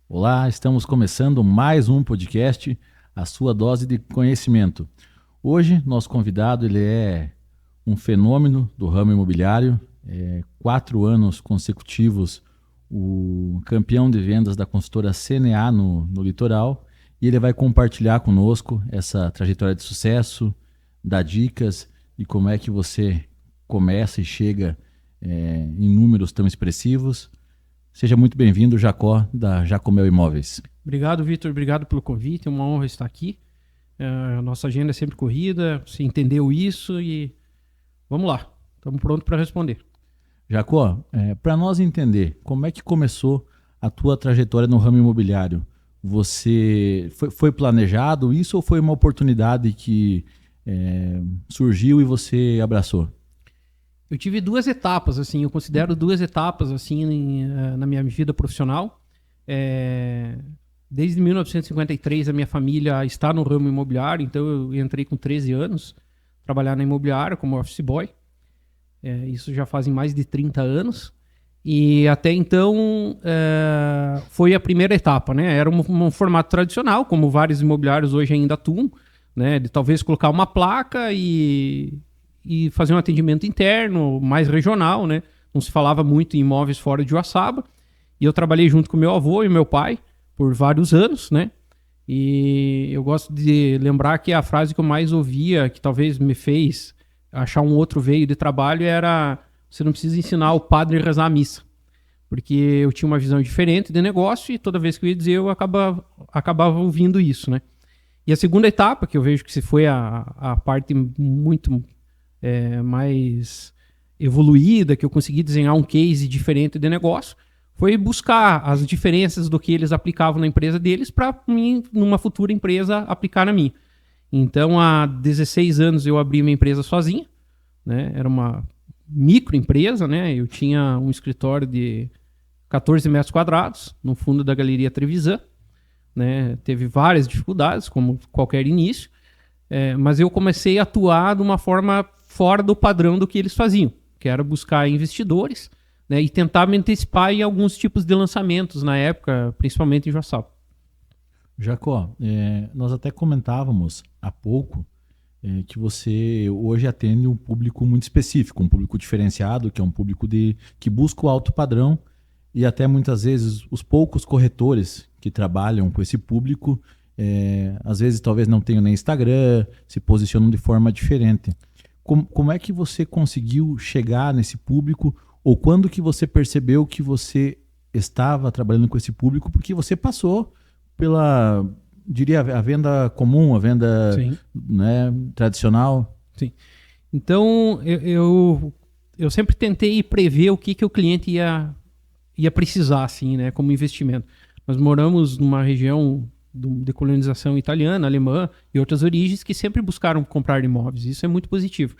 Olá, estamos começando mais um podcast, a sua dose de conhecimento. Hoje, nosso convidado ele é um fenômeno do ramo imobiliário, 4 anos consecutivos o campeão de vendas da consultora CNA no Litoral, e ele vai compartilhar conosco essa trajetória de sucesso, dar dicas e como é que você começa e chega em números tão expressivos. Seja muito bem-vindo, Jacó, da Jacomel Imóveis. Obrigado, Vitor. Obrigado pelo convite. É uma honra estar aqui. A nossa agenda é sempre corrida. Você entendeu isso e vamos lá. Estamos prontos para responder. Jacó, para nós entender como é que começou a tua trajetória no ramo imobiliário, você foi planejado isso ou foi uma oportunidade que surgiu e você abraçou? Eu tive 2 etapas, assim, eu considero 2 etapas, assim, na minha vida profissional. Desde 1953 a minha família está no ramo imobiliário, então eu entrei com 13 anos, trabalhar na imobiliária como office boy. Isso já fazem mais de 30 anos. E até então foi a primeira etapa, né? Era um formato tradicional, como vários imobiliários hoje ainda atuam, né? De talvez colocar uma placa e fazer um atendimento interno, mais regional, né? Não se falava muito em imóveis fora de Uaçaba. E eu trabalhei junto com meu avô e meu pai por vários anos, né? E eu gosto de lembrar que a frase que eu mais ouvia, que talvez me fez achar um outro veio de trabalho, era: você não precisa ensinar o padre a rezar a missa. Porque eu tinha uma visão diferente de negócio e toda vez que eu ia dizer, eu acabava ouvindo isso, né? E a segunda etapa, que eu vejo que se foi a parte muito mais evoluída, que eu consegui desenhar um case diferente de negócio, foi buscar as diferenças do que eles aplicavam na empresa deles para mim, numa futura empresa, aplicar na minha. Então, há 16 anos eu abri minha empresa sozinha, né? Era uma microempresa, né? Eu tinha um escritório de 14 metros quadrados no fundo da Galeria Trevisan, né? Teve várias dificuldades, como qualquer início, mas eu comecei a atuar de uma forma fora do padrão do que eles faziam, que era buscar investidores, né, e tentar me antecipar em alguns tipos de lançamentos na época, principalmente em Joaçaba. Jacó, nós até comentávamos há pouco que você hoje atende um público muito específico, um público diferenciado, que é um público que busca o alto padrão, e até muitas vezes os poucos corretores que trabalham com esse público, às vezes talvez não tenham nem Instagram, se posicionam de forma diferente. Como é que você conseguiu chegar nesse público, ou quando que você percebeu que você estava trabalhando com esse público, porque você passou pela, diria, a venda comum, a venda, né, tradicional? Sim. Então, eu sempre tentei prever o que o cliente ia precisar, assim, né, como investimento. Nós moramos numa região de colonização italiana, alemã e outras origens que sempre buscaram comprar imóveis. Isso é muito positivo.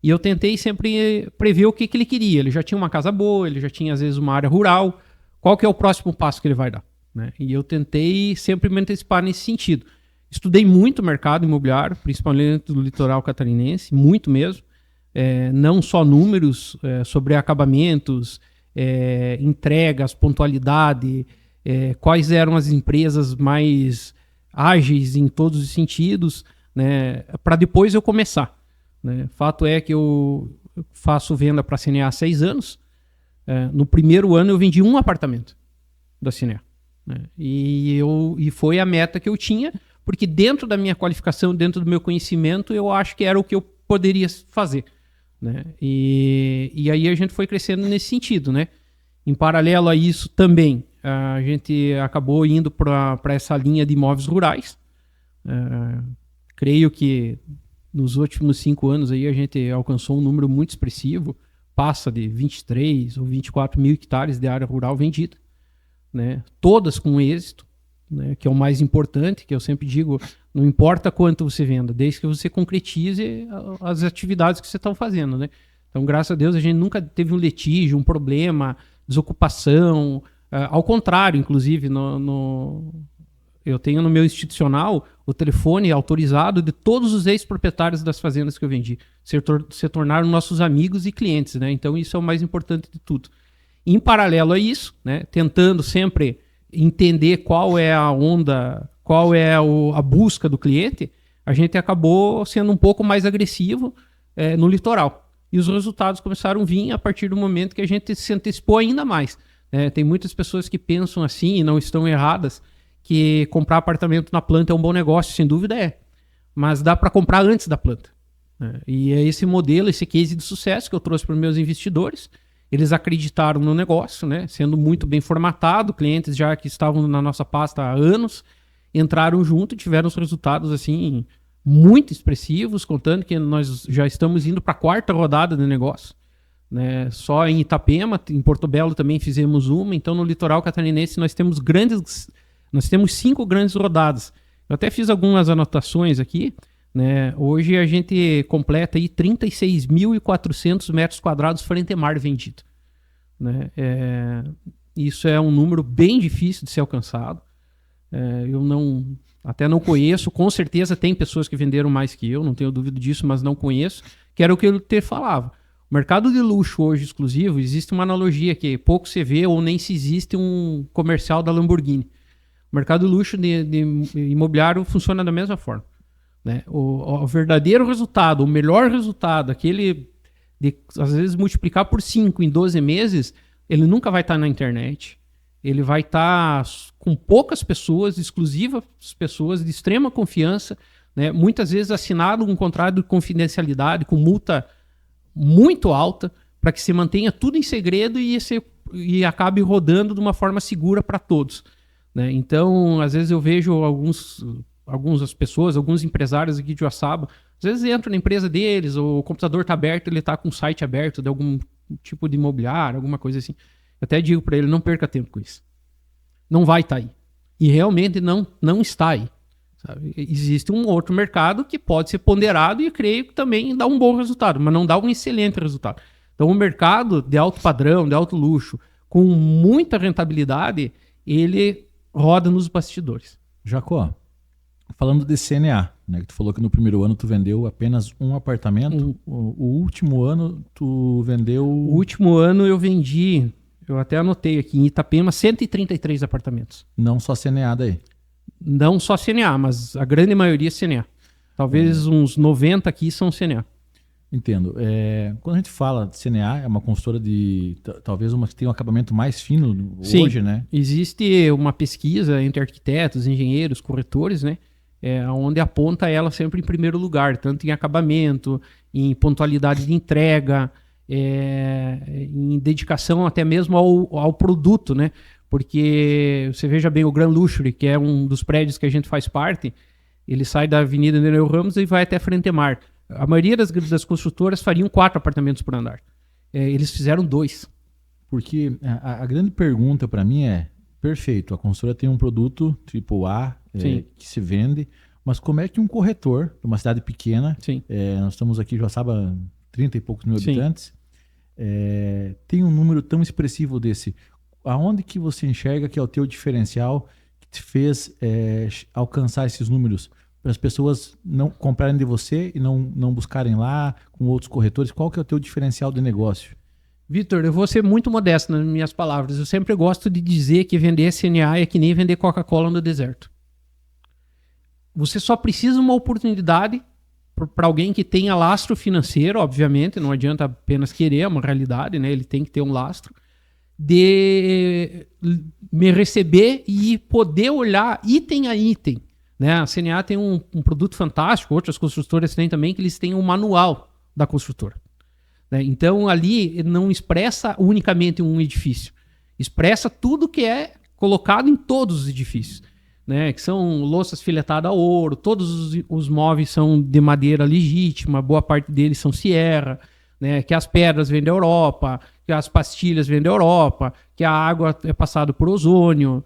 E eu tentei sempre prever o que ele queria. Ele já tinha uma casa boa, ele já tinha, às vezes, uma área rural. Qual que é o próximo passo que ele vai dar, né? E eu tentei sempre me antecipar nesse sentido. Estudei muito o mercado imobiliário, principalmente do litoral catarinense, muito mesmo. Não só números sobre acabamentos, entregas, pontualidade, quais eram as empresas mais ágeis em todos os sentidos, né, para depois eu começar, né? Fato é que eu faço venda para a CNA há 6 anos. No primeiro ano eu vendi um apartamento da CNA, né? E foi a meta que eu tinha, porque dentro da minha qualificação, dentro do meu conhecimento, eu acho que era o que eu poderia fazer, né? E aí a gente foi crescendo nesse sentido, né? Em paralelo a isso também, a gente acabou indo para essa linha de imóveis rurais. Creio que nos últimos 5 anos aí a gente alcançou um número muito expressivo, passa de 23 ou 24 mil hectares de área rural vendida, né? Todas com êxito, né? Que é o mais importante, que eu sempre digo, não importa quanto você venda, desde que você concretize as atividades que você está fazendo, né? Então, graças a Deus, a gente nunca teve um litígio, um problema, desocupação. Ao contrário, inclusive, eu tenho no meu institucional o telefone autorizado de todos os ex-proprietários das fazendas que eu vendi. Se tornaram nossos amigos e clientes, né? Então, isso é o mais importante de tudo. Em paralelo a isso, né, tentando sempre entender qual é a onda, qual é a busca do cliente, a gente acabou sendo um pouco mais agressivo no litoral. E os resultados começaram a vir a partir do momento que a gente se antecipou ainda mais. Tem muitas pessoas que pensam assim e não estão erradas, que comprar apartamento na planta é um bom negócio, sem dúvida é. Mas dá para comprar antes da planta. E é esse modelo, esse case de sucesso que eu trouxe para os meus investidores. Eles acreditaram no negócio, né? Sendo muito bem formatado, clientes já que estavam na nossa pasta há anos, entraram junto e tiveram os resultados assim muito expressivos, contando que nós já estamos indo para a 4ª rodada do negócio. Né? Só em Itapema, em Porto Belo também fizemos uma, então no litoral catarinense nós temos 5 grandes rodadas. Eu até fiz algumas anotações aqui, né? Hoje a gente completa aí 36.400 metros quadrados frente a mar vendido. Né? Isso é um número bem difícil de ser alcançado. Eu até não conheço, com certeza tem pessoas que venderam mais que eu, não tenho dúvida disso, mas não conheço, que era o que eu te falava. O mercado de luxo hoje exclusivo, existe uma analogia que pouco se vê ou nem se existe um comercial da Lamborghini. O mercado de luxo de imobiliário funciona da mesma forma. Né? O verdadeiro resultado, o melhor resultado, aquele de às vezes multiplicar por 5 em 12 meses, ele nunca vai estar na internet. Ele vai estar com poucas pessoas, exclusivas pessoas de extrema confiança, né? Muitas vezes assinado um contrato de confidencialidade com multa muito alta para que se mantenha tudo em segredo e acabe rodando de uma forma segura para todos. Né? Então, às vezes eu vejo algumas pessoas, alguns empresários aqui de Joaçaba, às vezes entram na empresa deles, o computador está aberto, ele está com o site aberto de algum tipo de imobiliário, alguma coisa assim. Eu até digo para ele, não perca tempo com isso. Não vai estar aí. E realmente não está aí. Sabe? Existe um outro mercado que pode ser ponderado e creio que também dá um bom resultado, mas não dá um excelente resultado. Então o mercado de alto padrão, de alto luxo, com muita rentabilidade, ele roda nos bastidores. Jacó, falando de CNA, né, que tu falou que no primeiro ano tu vendeu apenas um apartamento, o último ano tu vendeu... O último ano eu vendi... Eu até anotei aqui, em Itapema, 133 apartamentos. Não só CNA daí? Não só CNA, mas a grande maioria é CNA. Talvez uns 90 aqui são CNA. Entendo. Quando a gente fala de CNA, é uma consultora de... Talvez uma que tem um acabamento mais fino hoje, né? Existe uma pesquisa entre arquitetos, engenheiros, corretores, né? Onde aponta ela sempre em primeiro lugar, tanto em acabamento, em pontualidade de entrega... em dedicação até mesmo ao produto, né? Porque você veja bem o Grand Luxury, que é um dos prédios que a gente faz parte, ele sai da Avenida Nereu Ramos e vai até Frente-Mar. A maioria das construtoras fariam 4 apartamentos por andar. Eles fizeram 2. Porque a grande pergunta para mim é, perfeito, a construtora tem um produto AAA que se vende, mas como é que um corretor de uma cidade pequena, nós estamos aqui em Joaçaba, 30 e poucos mil habitantes, tem um número tão expressivo desse? Aonde que você enxerga que é o teu diferencial que te fez alcançar esses números? Para as pessoas não comprarem de você e não buscarem lá com outros corretores, qual que é o teu diferencial de negócio? Vitor, eu vou ser muito modesto nas minhas palavras. Eu sempre gosto de dizer que vender CNA é que nem vender Coca-Cola no deserto. Você só precisa de uma oportunidade para alguém que tenha lastro financeiro, obviamente, não adianta apenas querer, é uma realidade, né? Ele tem que ter um lastro, de me receber e poder olhar item a item. Né? A CNA tem um produto fantástico, outras construtoras têm também, que eles têm um manual da construtora. Né? Então ali não expressa unicamente um edifício, expressa tudo que é colocado em todos os edifícios. Né, que são louças filetadas a ouro, todos os móveis são de madeira legítima, boa parte deles são Sierra, né, que as pedras vêm da Europa, que as pastilhas vêm da Europa, que a água é passada por ozônio,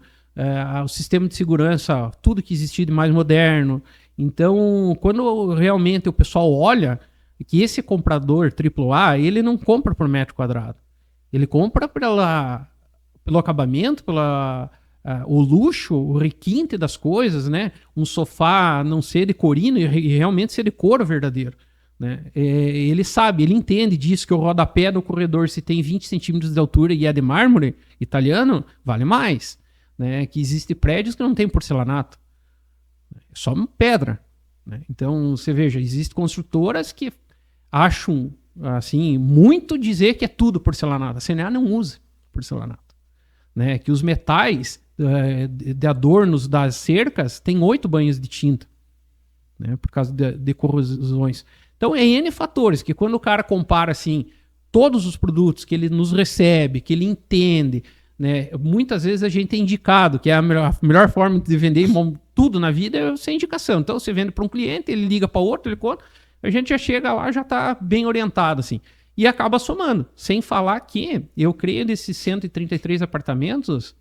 o sistema de segurança, tudo que existia de mais moderno. Então, quando realmente o pessoal olha que esse comprador AAA, ele não compra por metro quadrado, ele compra pelo acabamento, o luxo, o requinte das coisas, né? Um sofá não ser de corino e realmente ser de couro verdadeiro. Né? Ele sabe, ele entende disso, que o rodapé do corredor, se tem 20 centímetros de altura e é de mármore italiano, vale mais. né? Que existem prédios que não tem porcelanato. É só pedra. Né? Então, você veja, existem construtoras que acham, assim, muito dizer que é tudo porcelanato. A CNA não usa porcelanato. Né? Que os metais de adornos das cercas têm 8 banhos de tinta. Né? Por causa de corrosões. Então, é N fatores que quando o cara compara, assim, todos os produtos que ele nos recebe, que ele entende, né? Muitas vezes a gente é indicado, que é a melhor forma de vender tudo na vida é ser indicação. Então, você vende para um cliente, ele liga para outro, ele conta, a gente já chega lá, já está bem orientado, assim. E acaba somando. Sem falar que eu creio desses 133 apartamentos,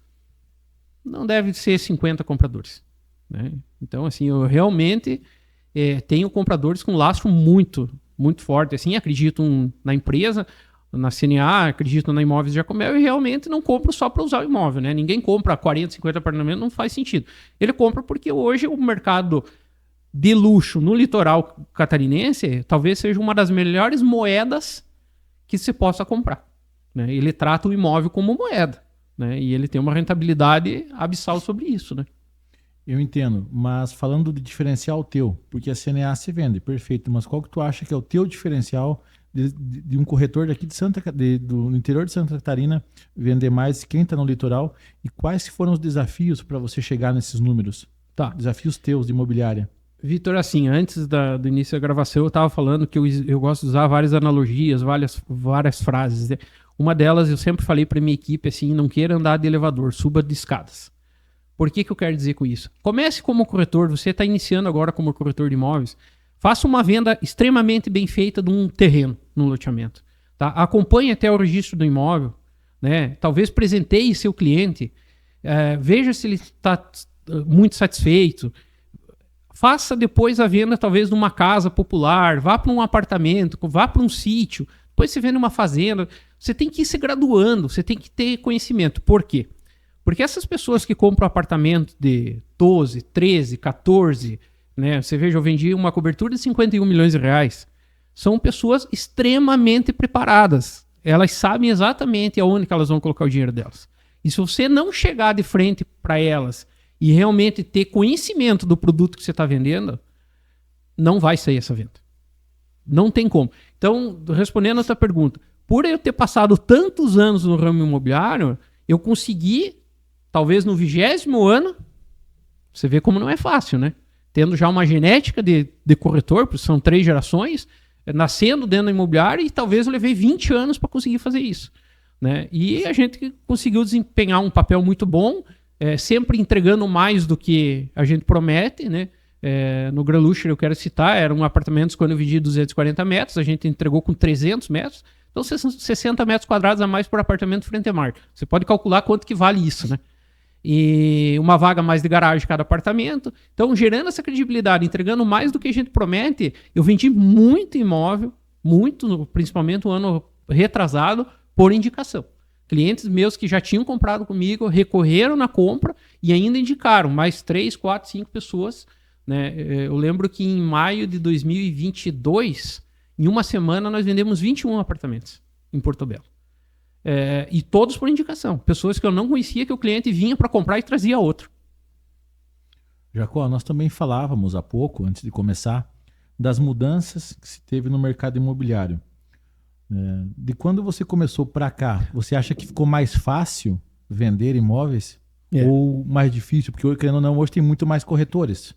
não deve ser 50 compradores. Né? Então, assim, eu realmente tenho compradores com lastro muito, muito forte. Assim, acreditam na empresa, na CNA, acreditam na Imóveis Jacomel e realmente não compram só para usar o imóvel. Né? Ninguém compra 40, 50 apartamentos, não faz sentido. Ele compra porque hoje o mercado de luxo no litoral catarinense talvez seja uma das melhores moedas que se possa comprar. Né? Ele trata o imóvel como moeda. Né? E ele tem uma rentabilidade abissal sobre isso. Né? Eu entendo, mas falando de diferencial teu, porque a CNA se vende, perfeito, mas qual que tu acha que é o teu diferencial de um corretor daqui do interior de Santa Catarina vender mais quem está no litoral, e quais foram os desafios para você chegar nesses números? Tá. Desafios teus de imobiliária. Vitor, assim, antes do início da gravação eu estava falando que eu gosto de usar várias analogias, várias frases. Né? Uma delas eu sempre falei para minha equipe assim, não queira andar de elevador, suba de escadas. Por que eu quero dizer com isso? Comece como corretor, você está iniciando agora como corretor de imóveis, faça uma venda extremamente bem feita de um terreno, num loteamento. Tá? Acompanhe até o registro do imóvel, né? Talvez presenteie seu cliente, veja se ele está muito satisfeito, faça depois a venda talvez de uma casa popular, vá para um apartamento, vá para um sítio, depois você vende uma fazenda. Você tem que ir se graduando, você tem que ter conhecimento. Por quê? Porque essas pessoas que compram apartamento de 12, 13, 14, né? Você veja, eu vendi uma cobertura de 51 milhões de reais. São pessoas extremamente preparadas. Elas sabem exatamente aonde que elas vão colocar o dinheiro delas. E se você não chegar de frente para elas e realmente ter conhecimento do produto que você está vendendo, não vai sair essa venda. Não tem como. Então, respondendo a tua pergunta, por eu ter passado tantos anos no ramo imobiliário, eu consegui, talvez no 20º ano, você vê como não é fácil, né? Tendo já uma genética de corretor, porque são 3 gerações, nascendo dentro do imobiliário, e talvez eu levei 20 anos para conseguir fazer isso. Né? E a gente conseguiu desempenhar um papel muito bom, sempre entregando mais do que a gente promete, né? No Grand Luxury, eu quero citar, eram apartamentos quando eu vendi 240 metros, a gente entregou com 300 metros, então 60 metros quadrados a mais por apartamento frente a mar. Você pode calcular quanto que vale isso, né? E uma vaga mais de garagem cada apartamento. Então, gerando essa credibilidade, entregando mais do que a gente promete, eu vendi muito imóvel, muito, principalmente o ano retrasado, por indicação. Clientes meus que já tinham comprado comigo recorreram na compra e ainda indicaram mais 3, 4, 5 pessoas. Né? Eu lembro que em maio de 2022, em uma semana, nós vendemos 21 apartamentos em Porto Belo. E todos por indicação. Pessoas que eu não conhecia, que o cliente vinha para comprar e trazia outro. Jacó, nós também falávamos há pouco, antes de começar, das mudanças que se teve no mercado imobiliário. De quando você começou para cá, você acha que ficou mais fácil vender imóveis? Ou mais difícil? Porque, querendo ou não, hoje tem muito mais corretores.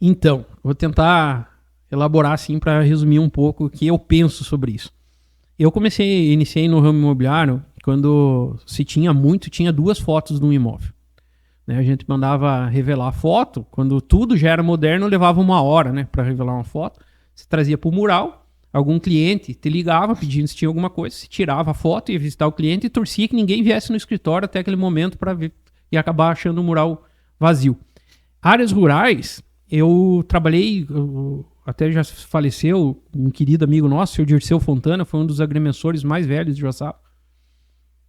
Então, vou tentar elaborar assim para resumir um pouco o que eu penso sobre isso. Eu iniciei no ramo imobiliário quando se tinha 2 fotos de um imóvel. Né? A gente mandava revelar a foto, quando tudo já era moderno, levava 1 hora, né, para revelar uma foto. Você trazia para o mural, algum cliente te ligava pedindo se tinha alguma coisa, você tirava a foto, ia visitar o cliente e torcia que ninguém viesse no escritório até aquele momento para ver e acabar achando o mural vazio. Áreas rurais, eu trabalhei... Até já faleceu um querido amigo nosso, o senhor Dirceu Fontana, foi um dos agrimensores mais velhos de Joaçaba.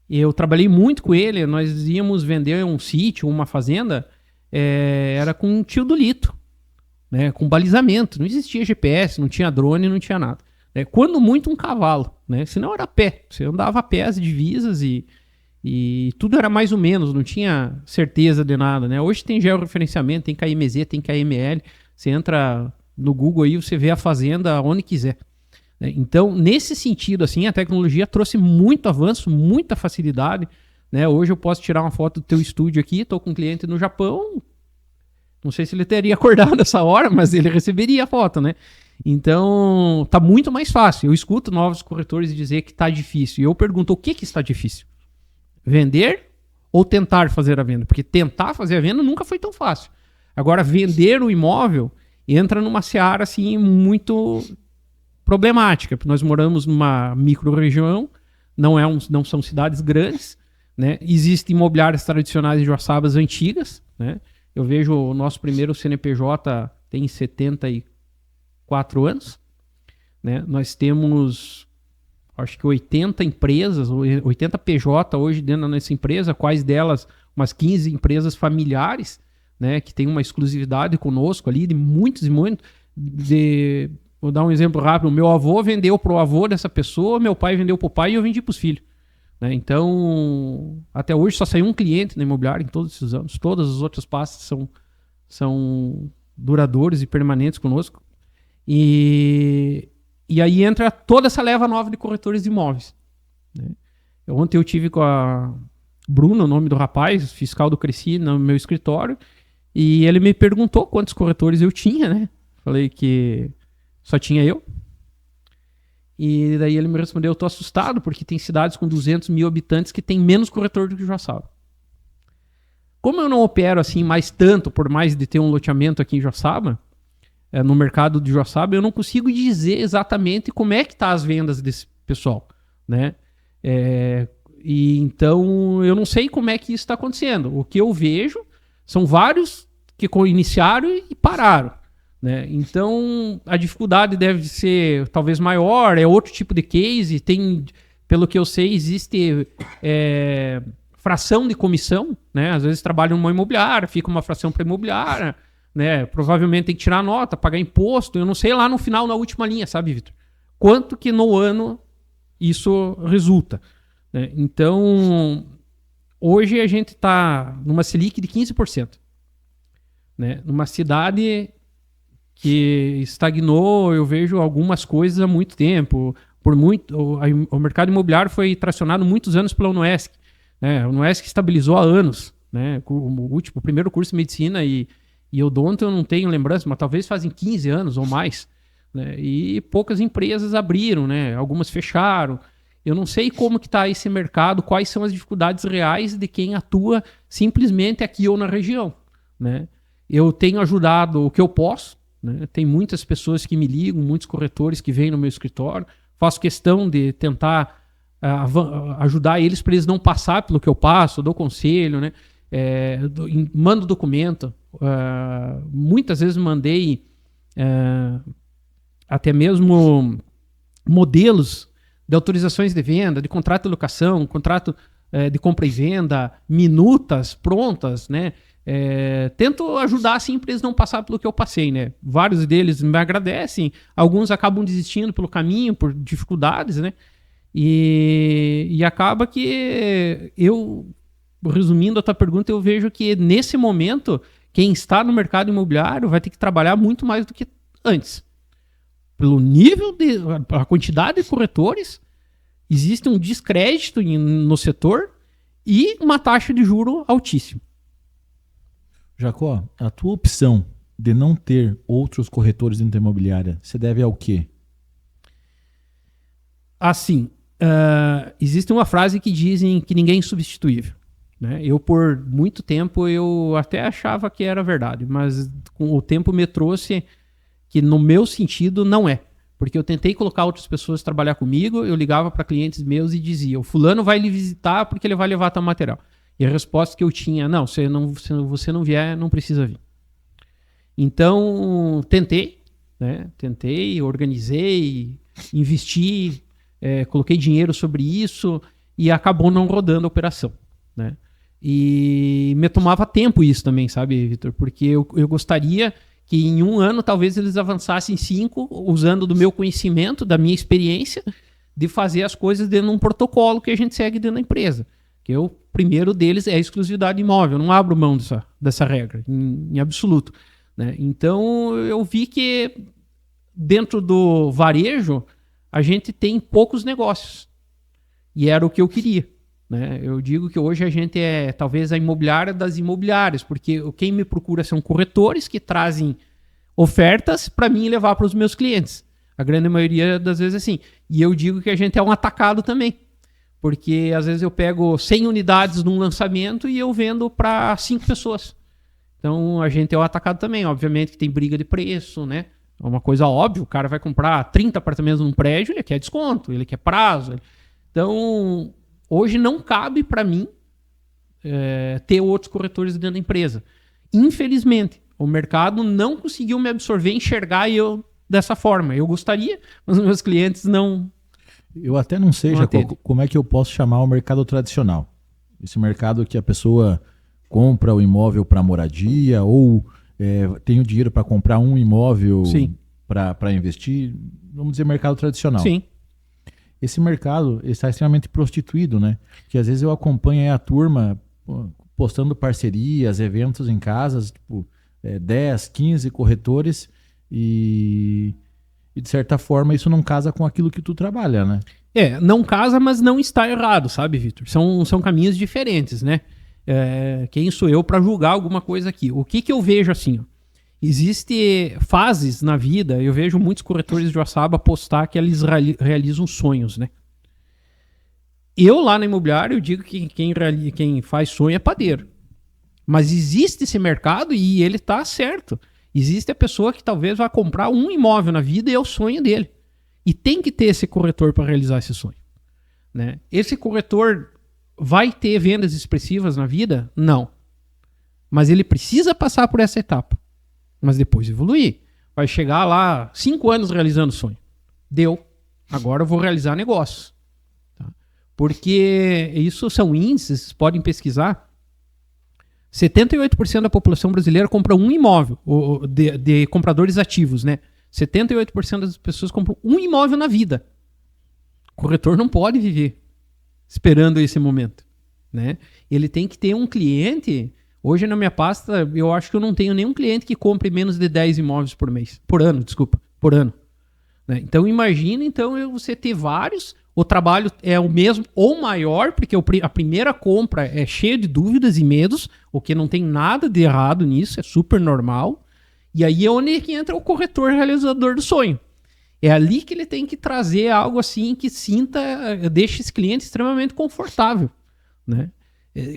Eu trabalhei muito com ele, nós íamos vender um sítio, uma fazenda, era com um tio do lito, né, com balizamento, não existia GPS, não tinha drone, não tinha nada. Quando muito um cavalo, né, senão era a pé, você andava a pé as divisas e E tudo era mais ou menos, não tinha certeza de nada, né? Hoje tem georreferenciamento, tem KMZ, tem KML. Você entra no Google aí, você vê a fazenda onde quiser. Né? Então, nesse sentido, assim, a tecnologia trouxe muito avanço, muita facilidade. Né? Hoje eu posso tirar uma foto do teu estúdio aqui, estou com um cliente no Japão. Não sei se ele teria acordado essa hora, mas ele receberia a foto, né? Então, tá muito mais fácil. Eu escuto novos corretores dizer que tá difícil. E eu pergunto, o que está difícil? Vender ou tentar fazer a venda? Porque tentar fazer a venda nunca foi tão fácil. Agora, vender o imóvel entra numa seara assim, muito problemática. Porque nós moramos numa micro-região, não são cidades grandes, né? Existem imobiliárias tradicionais de Joaçabas antigas. Né? Eu vejo o nosso primeiro CNPJ tem 74 anos. Né? Nós temos... acho que 80 empresas, 80 PJ hoje dentro dessa empresa, quais delas umas 15 empresas familiares, né, que tem uma exclusividade conosco ali, de muitos e muitos. Vou dar um exemplo rápido, o meu avô vendeu para o avô dessa pessoa, meu pai vendeu para o pai e eu vendi para os filhos. Né? Então, até hoje só saiu um cliente na imobiliária em todos esses anos. Todas as outras pastas são duradouros e permanentes conosco. E aí entra toda essa leva nova de corretores de imóveis. Né? Ontem eu tive com a Bruno, o nome do rapaz, fiscal do Cresci, no meu escritório, e ele me perguntou quantos corretores eu tinha, né? Falei que só tinha eu. E daí ele me respondeu, eu tô assustado, porque tem cidades com 200 mil habitantes que tem menos corretor do que Joaçaba. Como eu não opero assim mais tanto, por mais de ter um loteamento aqui em Joaçaba, no mercado de Joaçaba, eu não consigo dizer exatamente como é que tá as vendas desse pessoal, né? E então eu não sei como é que isso está acontecendo. O que eu vejo são vários que iniciaram e pararam, né? Então a dificuldade deve ser talvez maior, é outro tipo de case. Tem, pelo que eu sei, existe fração de comissão, né? Às vezes trabalha numa imobiliária, fica uma fração para imobiliária. Né? Provavelmente tem que tirar nota, pagar imposto, eu não sei lá no final, na última linha, sabe, Vitor? Quanto que no ano isso resulta. Né? Então, hoje a gente está numa Selic de 15%. Né? Numa cidade que estagnou, eu vejo algumas coisas há muito tempo. O mercado imobiliário foi tracionado muitos anos pela UNOESC. Né? A UNOESC estabilizou há anos. Né? O primeiro curso de medicina e odonto eu não tenho lembrança, mas talvez fazem 15 anos ou mais. Né? E poucas empresas abriram, né? Algumas fecharam. Eu não sei como que está esse mercado, quais são as dificuldades reais de quem atua simplesmente aqui ou na região. Né? Eu tenho ajudado o que eu posso. Né? Tem muitas pessoas que me ligam, muitos corretores que vêm no meu escritório. Faço questão de tentar ajudar eles para eles não passar pelo que eu passo, dou conselho, né? Mando documento. Muitas vezes mandei até mesmo modelos de autorizações de venda, de contrato de locação, contrato de compra e venda, minutas prontas, né? Tento ajudar assim para eles não passar pelo que eu passei, né? Vários deles me agradecem, alguns acabam desistindo pelo caminho, por dificuldades, né? E acaba que resumindo a tua pergunta, eu vejo que nesse momento quem está no mercado imobiliário vai ter que trabalhar muito mais do que antes. Pelo nível a quantidade de corretores, existe um descrédito no setor e uma taxa de juro altíssima. Jacó, a tua opção de não ter outros corretores dentro da imobiliária se deve ao quê? Assim, existe uma frase que dizem que ninguém é insubstituível. Né? Eu, por muito tempo, eu até achava que era verdade, mas com o tempo me trouxe que, no meu sentido, não é. Porque eu tentei colocar outras pessoas trabalhar comigo, eu ligava para clientes meus e dizia, o fulano vai lhe visitar porque ele vai levar teu material. E a resposta que eu tinha, não, se você não vier, não precisa vir. Então, tentei, organizei, investi, coloquei dinheiro sobre isso e acabou não rodando a operação. Né? E me tomava tempo isso também, sabe, Vitor? Porque eu gostaria que em um ano talvez eles avançassem 5, usando do meu conhecimento, da minha experiência, de fazer as coisas dentro de um protocolo que a gente segue dentro da empresa. Porque o primeiro deles é a exclusividade imóvel. Eu não abro mão dessa regra, em absoluto. Né? Então, eu vi que dentro do varejo, a gente tem poucos negócios. E era o que eu queria. Né? Eu digo que hoje a gente é talvez a imobiliária das imobiliárias, porque quem me procura são corretores que trazem ofertas para mim levar para os meus clientes. A grande maioria das vezes é assim. E eu digo que a gente é um atacado também. Porque às vezes eu pego 100 unidades num lançamento e eu vendo para 5 pessoas. Então a gente é um atacado também. Obviamente que tem briga de preço, né? É uma coisa óbvia. O cara vai comprar 30 apartamentos num prédio, ele quer desconto, ele quer prazo. Então hoje não cabe para mim ter outros corretores dentro da empresa. Infelizmente, o mercado não conseguiu me absorver, enxergar eu dessa forma. Eu gostaria, mas os meus clientes não. Eu até não sei, Jacó, como é que eu posso chamar o mercado tradicional. Esse mercado que a pessoa compra o imóvel para moradia ou tem o dinheiro para comprar um imóvel para investir. Vamos dizer mercado tradicional. Sim. Esse mercado está extremamente prostituído, né? Que às vezes eu acompanho a turma postando parcerias, eventos em casas, tipo 10, 15 corretores e de certa forma isso não casa com aquilo que tu trabalha, né? Não casa, mas não está errado, sabe, Vitor? São caminhos diferentes, né? Quem sou eu para julgar alguma coisa aqui? O que eu vejo assim? Ó? Existem fases na vida, eu vejo muitos corretores de Joaçaba postar que eles realizam sonhos, né? Eu lá na imobiliária, eu digo que quem faz sonho é padeiro. Mas existe esse mercado e ele tá certo. Existe a pessoa que talvez vá comprar um imóvel na vida e é o sonho dele. E tem que ter esse corretor para realizar esse sonho. Né? Esse corretor vai ter vendas expressivas na vida? Não. Mas ele precisa passar por essa etapa. Mas depois evoluir. Vai chegar lá 5 anos realizando o sonho. Deu. Agora eu vou realizar negócios. Tá? Porque isso são índices, vocês podem pesquisar. 78% da população brasileira compra um imóvel, de compradores ativos, né? 78% das pessoas compram um imóvel na vida. O corretor não pode viver esperando esse momento, né? Ele tem que ter um cliente. Hoje na minha pasta, eu acho que eu não tenho nenhum cliente que compre menos de 10 imóveis por ano. Né? Então imagina você ter vários, o trabalho é o mesmo ou maior, porque a primeira compra é cheia de dúvidas e medos, o que não tem nada de errado nisso, é super normal. E aí é onde que entra o corretor realizador do sonho. É ali que ele tem que trazer algo assim que deixe esse cliente extremamente confortável, né?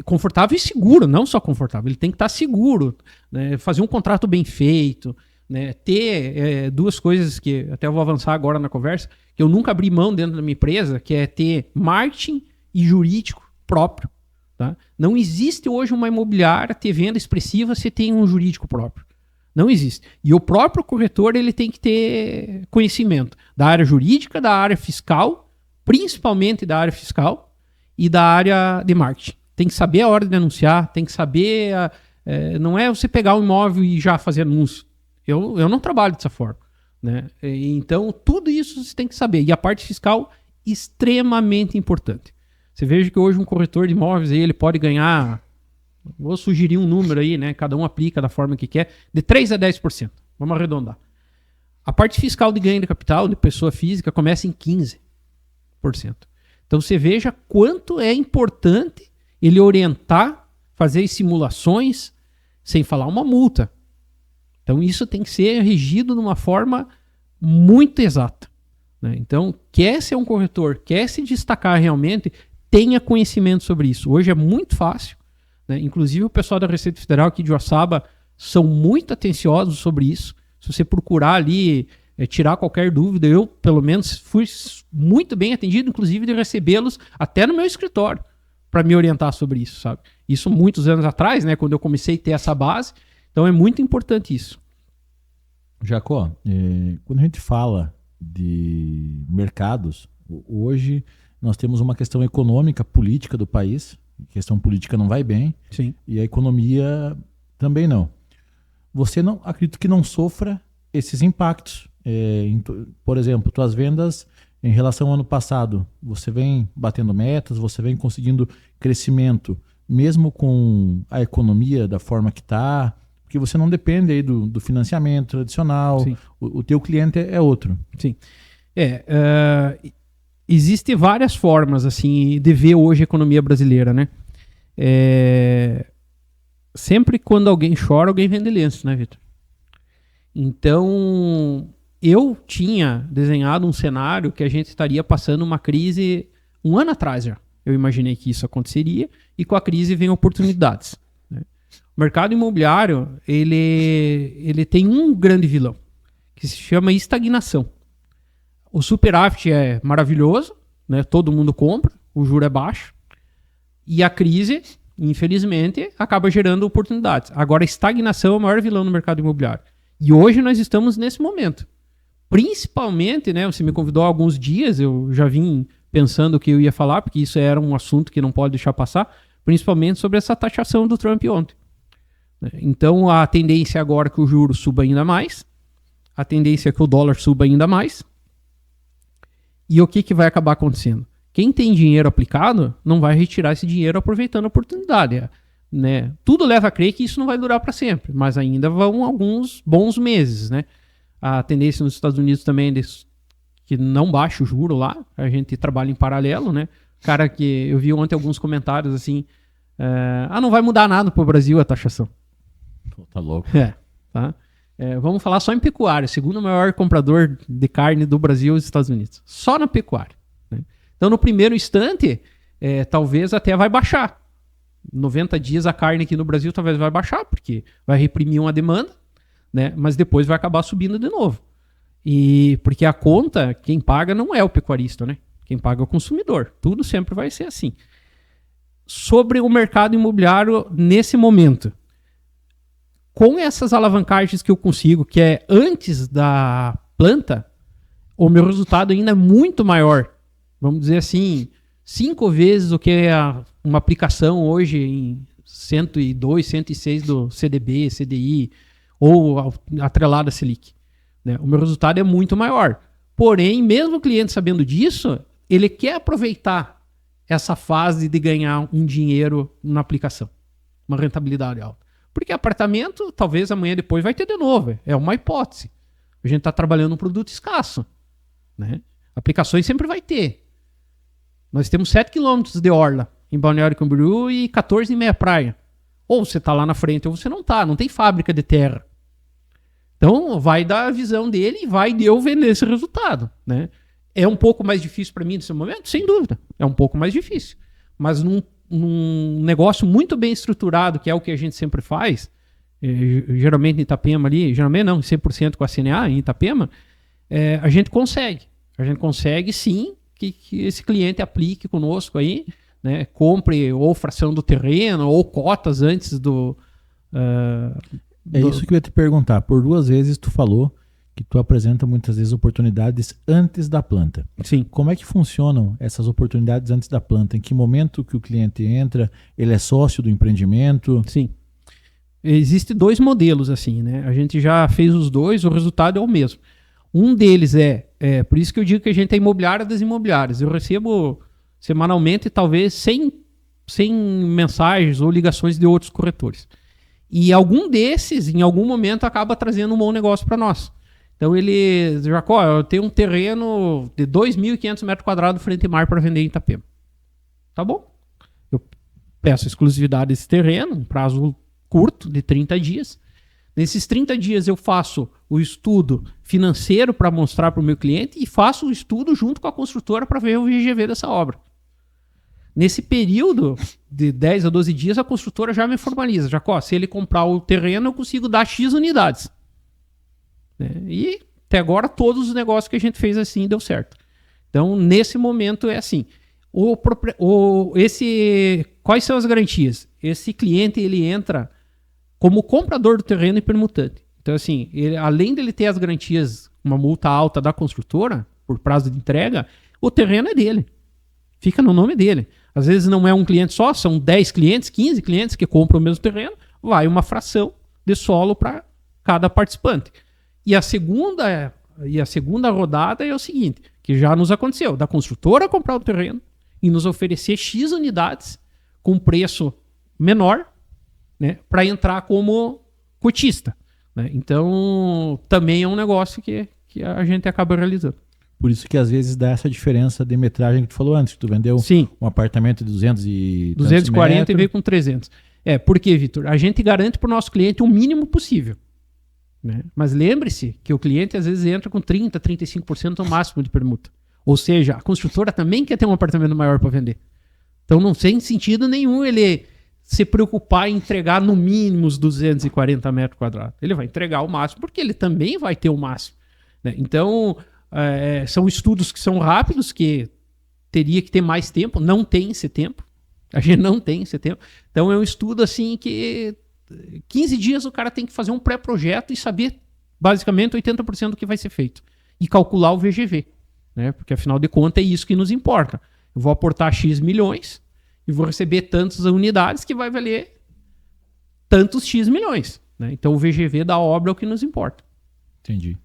Confortável e seguro, não só confortável, ele tem que estar seguro, né? Fazer um contrato bem feito, né? Ter duas coisas que até eu vou avançar agora na conversa, que eu nunca abri mão dentro da minha empresa, que é ter marketing e jurídico próprio. Tá? Não existe hoje uma imobiliária ter venda expressiva se tem um jurídico próprio. Não existe. E o próprio corretor ele tem que ter conhecimento da área jurídica, da área fiscal, principalmente da área fiscal e da área de marketing. Tem que saber a hora de anunciar, tem que saber... não é você pegar um imóvel e já fazer anúncio. Eu não trabalho dessa forma. Né? Então, tudo isso você tem que saber. E a parte fiscal, extremamente importante. Você veja que hoje um corretor de imóveis aí, ele pode ganhar, vou sugerir um número aí, né? Cada um aplica da forma que quer, de 3 a 10%. Vamos arredondar. A parte fiscal de ganho de capital de pessoa física começa em 15%. Então você veja quanto é importante ele orientar, fazer simulações, sem falar uma multa. Então isso tem que ser regido de uma forma muito exata. Né? Então, quer ser um corretor, quer se destacar realmente, tenha conhecimento sobre isso. Hoje é muito fácil. Né? Inclusive o pessoal da Receita Federal aqui de Joaçaba são muito atenciosos sobre isso. Se você procurar ali, tirar qualquer dúvida, eu pelo menos fui muito bem atendido, inclusive de recebê-los até no meu escritório para me orientar sobre isso, sabe? Isso muitos anos atrás, né, quando eu comecei a ter essa base. Então é muito importante isso. Jacó, quando a gente fala de mercados, hoje nós temos uma questão econômica, política do país. A questão política não vai bem. Sim. E a economia também não. Você não, acredito que não sofra esses impactos. Por exemplo, tuas vendas em relação ao ano passado, você vem batendo metas, você vem conseguindo crescimento, mesmo com a economia da forma que está, porque você não depende aí do financiamento tradicional, o teu cliente é outro. Sim. Existem várias formas assim, de ver hoje a economia brasileira, né? Sempre quando alguém chora, alguém vende lenço, né, Vitor? Então, eu tinha desenhado um cenário que a gente estaria passando uma crise um ano atrás já. Eu imaginei que isso aconteceria e com a crise vem oportunidades, né? O mercado imobiliário, ele tem um grande vilão, que se chama estagnação. O superávit é maravilhoso, né? Todo mundo compra, o juro é baixo, e a crise, infelizmente, acaba gerando oportunidades. Agora, a estagnação é o maior vilão no mercado imobiliário. E hoje nós estamos nesse momento. Principalmente, né? Você me convidou há alguns dias, eu já vim pensando o que eu ia falar, porque isso era um assunto que não pode deixar passar, principalmente sobre essa taxação do Trump ontem. Então, a tendência agora é que o juro suba ainda mais, a tendência é que o dólar suba ainda mais, e o que vai acabar acontecendo? Quem tem dinheiro aplicado não vai retirar esse dinheiro aproveitando a oportunidade, né? Tudo leva a crer que isso não vai durar para sempre, mas ainda vão alguns bons meses, né? A tendência nos Estados Unidos também é que não baixa o juro lá, a gente trabalha em paralelo, né? Cara, que eu vi ontem alguns comentários assim, não vai mudar nada pro Brasil a taxação. Tá louco. Tá? Vamos falar só em pecuária, segundo maior comprador de carne do Brasil, os Estados Unidos. Só na pecuária, né? Então, no primeiro instante, talvez até vai baixar. 90 dias a carne aqui no Brasil talvez vai baixar, porque vai reprimir uma demanda, né? Mas depois vai acabar subindo de novo. E porque a conta, quem paga não é o pecuarista, né? Quem paga é o consumidor. Tudo sempre vai ser assim. Sobre o mercado imobiliário nesse momento, com essas alavancagens que eu consigo, que é antes da planta, o meu resultado ainda é muito maior. Vamos dizer assim, 5 vezes o que é uma aplicação hoje em 102, 106 do CDB, CDI ou atrelado a Selic, né? O meu resultado é muito maior. Porém, mesmo o cliente sabendo disso, ele quer aproveitar essa fase de ganhar um dinheiro na aplicação, uma rentabilidade alta. Porque apartamento, talvez amanhã depois vai ter de novo. É uma hipótese. A gente está trabalhando um produto escasso, né? Aplicações sempre vai ter. Nós temos 7 km de orla em Balneário Camboriú e 14 em meia praia. Ou você está lá na frente ou você não está. Não tem fábrica de terra. Então vai dar a visão dele e vai eu vender esse resultado, né? É um pouco mais difícil para mim nesse momento? Sem dúvida. É um pouco mais difícil. Mas num negócio muito bem estruturado, que é o que a gente sempre faz, geralmente em Itapema ali, geralmente não, 100% com a CNA em Itapema, a gente consegue. A gente consegue sim que esse cliente aplique conosco aí, né? Compre ou fração do terreno ou cotas antes do... Isso que eu ia te perguntar. Por 2 vezes tu falou que tu apresenta muitas vezes oportunidades antes da planta. Sim. Como é que funcionam essas oportunidades antes da planta? Em que momento que o cliente entra? Ele é sócio do empreendimento? Sim. Existem 2 modelos assim, né? A gente já fez os 2, o resultado é o mesmo. Um deles por isso que eu digo que a gente é imobiliária das imobiliárias. Eu recebo semanalmente talvez 100 mensagens ou ligações de outros corretores. E algum desses, em algum momento, acaba trazendo um bom negócio para nós. Então Jacó, eu tenho um terreno de 2.500 metros quadrados frente ao mar para vender em Itapema. Tá bom. Eu peço exclusividade desse terreno, um prazo curto, de 30 dias. Nesses 30 dias eu faço o estudo financeiro para mostrar para o meu cliente e faço o estudo junto com a construtora para ver o VGV dessa obra. Nesse período de 10 a 12 dias, a construtora já me formaliza. Jacó, se ele comprar o terreno, eu consigo dar X unidades. E até agora todos os negócios que a gente fez assim deu certo. Então, nesse momento é assim. Quais são as garantias? Esse cliente ele entra como comprador do terreno e permutante. Então, assim, além dele ter as garantias, uma multa alta da construtora, por prazo de entrega, o terreno é dele. Fica no nome dele. Às vezes não é um cliente só, são 10 clientes, 15 clientes que compram o mesmo terreno, vai uma fração de solo para cada participante. E a segunda rodada é o seguinte, Que já nos aconteceu, da construtora comprar o terreno e nos oferecer X unidades com preço menor, né, para entrar como cotista. Né? Então, também é um negócio que a gente acaba realizando. Por isso que às vezes dá essa diferença de metragem que tu falou antes, que tu vendeu Sim. um apartamento de 240 metros. E veio com 300. Por quê, Vitor? A gente garante para o nosso cliente o mínimo possível. Né? Mas lembre-se que o cliente às vezes entra com 30%, 35% no máximo de permuta. Ou seja, a construtora também quer ter um apartamento maior para vender. Então não tem sentido nenhum ele se preocupar em entregar no mínimo os 240 metros quadrados. Ele vai entregar o máximo porque ele também vai ter o máximo. Né? Então, são estudos que são rápidos, que teria que ter mais tempo. Não tem esse tempo. A gente não tem esse tempo. Então é um estudo assim que 15 dias o cara tem que fazer um pré-projeto e saber basicamente 80% do que vai ser feito. E calcular o VGV. Né? Porque afinal de contas é isso que nos importa. Eu vou aportar X milhões e vou receber tantas unidades que vai valer tantos X milhões. Né? Então o VGV da obra é o que nos importa. Entendi.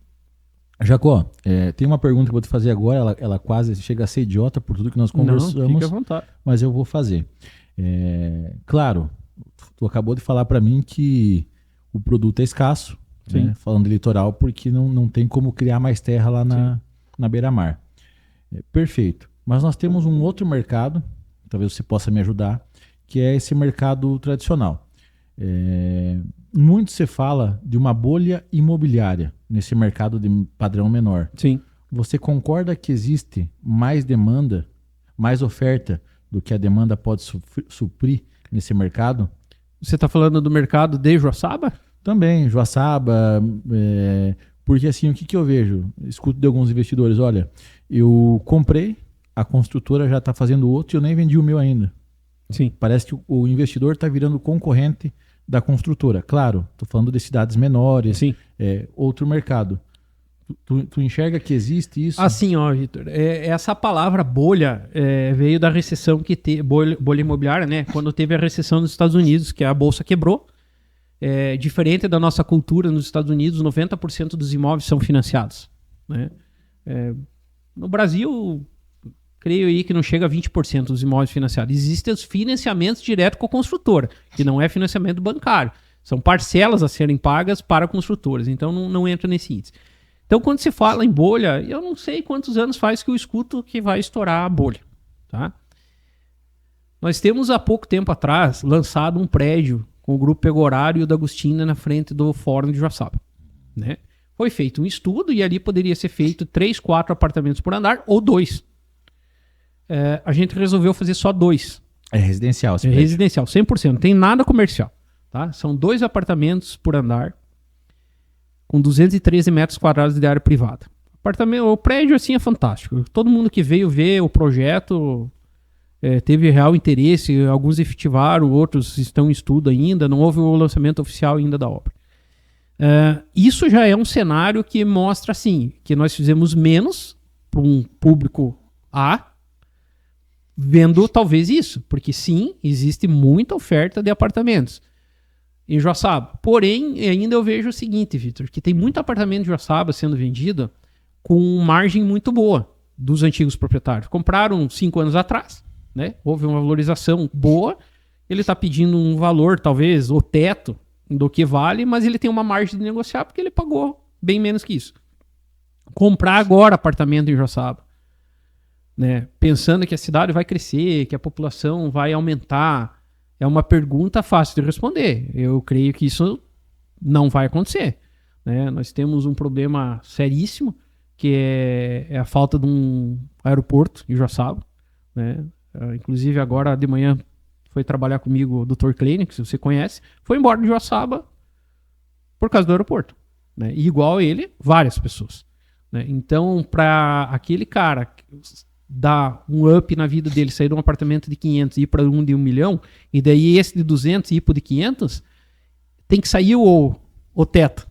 Jacó, tem uma pergunta que eu vou te fazer agora, ela quase chega a ser idiota por tudo que nós conversamos. Não, fique à vontade. Mas eu vou fazer. Claro, tu acabou de falar para mim que o produto é escasso, né? Falando de litoral, porque não tem como criar mais terra lá na beira-mar. Perfeito. Mas nós temos um outro mercado, talvez você possa me ajudar, que é esse mercado tradicional. Muito se fala de uma bolha imobiliária nesse mercado de padrão menor. Sim. Você concorda que existe mais demanda, mais oferta do que a demanda pode suprir nesse mercado? Você está falando do mercado de Joaçaba? Também, Joaçaba, porque assim, o que eu vejo? Escuto de alguns investidores, olha, eu comprei, a construtora já está fazendo outro e eu nem vendi o meu ainda. Sim. Parece que o investidor está virando concorrente da construtora. Claro, estou falando de cidades menores, outro mercado. Tu enxerga que existe isso? Assim, ó, Vitor, essa palavra bolha veio da recessão que teve, bolha imobiliária, né? Quando teve a recessão nos Estados Unidos, que a bolsa quebrou. Diferente da nossa cultura nos Estados Unidos, 90% dos imóveis são financiados. Né? No Brasil, creio aí que não chega a 20% dos imóveis financiados. Existem os financiamentos direto com a construtora, que não é financiamento bancário. São parcelas a serem pagas para construtoras, então não entra nesse índice. Então, quando se fala em bolha, eu não sei quantos anos faz que eu escuto que vai estourar a bolha. Tá? Nós temos, há pouco tempo atrás, lançado um prédio com o Grupo Pegorário e o da Agostina na frente do Fórum de Joaçaba. Né? Foi feito um estudo e ali poderia ser feito 3, 4 apartamentos por andar ou 2. A gente resolveu fazer só 2. É residencial. É residencial, 100%. Não tem nada comercial. Tá? São 2 apartamentos por andar com 213 metros quadrados de área privada. O prédio assim é fantástico. Todo mundo que veio ver o projeto teve real interesse. Alguns efetivaram, outros estão em estudo ainda. Não houve o lançamento oficial ainda da obra. Isso já é um cenário que mostra assim, que nós fizemos menos para um público A, vendo talvez isso. Porque sim, existe muita oferta de apartamentos em Joaçaba. Porém, ainda eu vejo o seguinte, Vitor, que tem muito apartamento de Joaçaba sendo vendido com margem muito boa dos antigos proprietários. Compraram 5 anos atrás, né? Houve uma valorização boa, ele está pedindo um valor, talvez, o teto do que vale, mas ele tem uma margem de negociar porque ele pagou bem menos que isso. Comprar agora apartamento em Joaçaba, né? Pensando que a cidade vai crescer, que a população vai aumentar, é uma pergunta fácil de responder. Eu creio que isso não vai acontecer. Né? Nós temos um problema seríssimo, que é a falta de um aeroporto em Joaçaba. Né? Inclusive, agora de manhã foi trabalhar comigo o Dr. Kleine, que você conhece, foi embora de Joaçaba por causa do aeroporto. Né? E igual a ele, várias pessoas. Né? Então, para aquele cara dar um up na vida dele, sair de um apartamento de 500 e ir para um de 1 milhão, e daí esse de 200 e ir para o de 500, tem que sair o teto.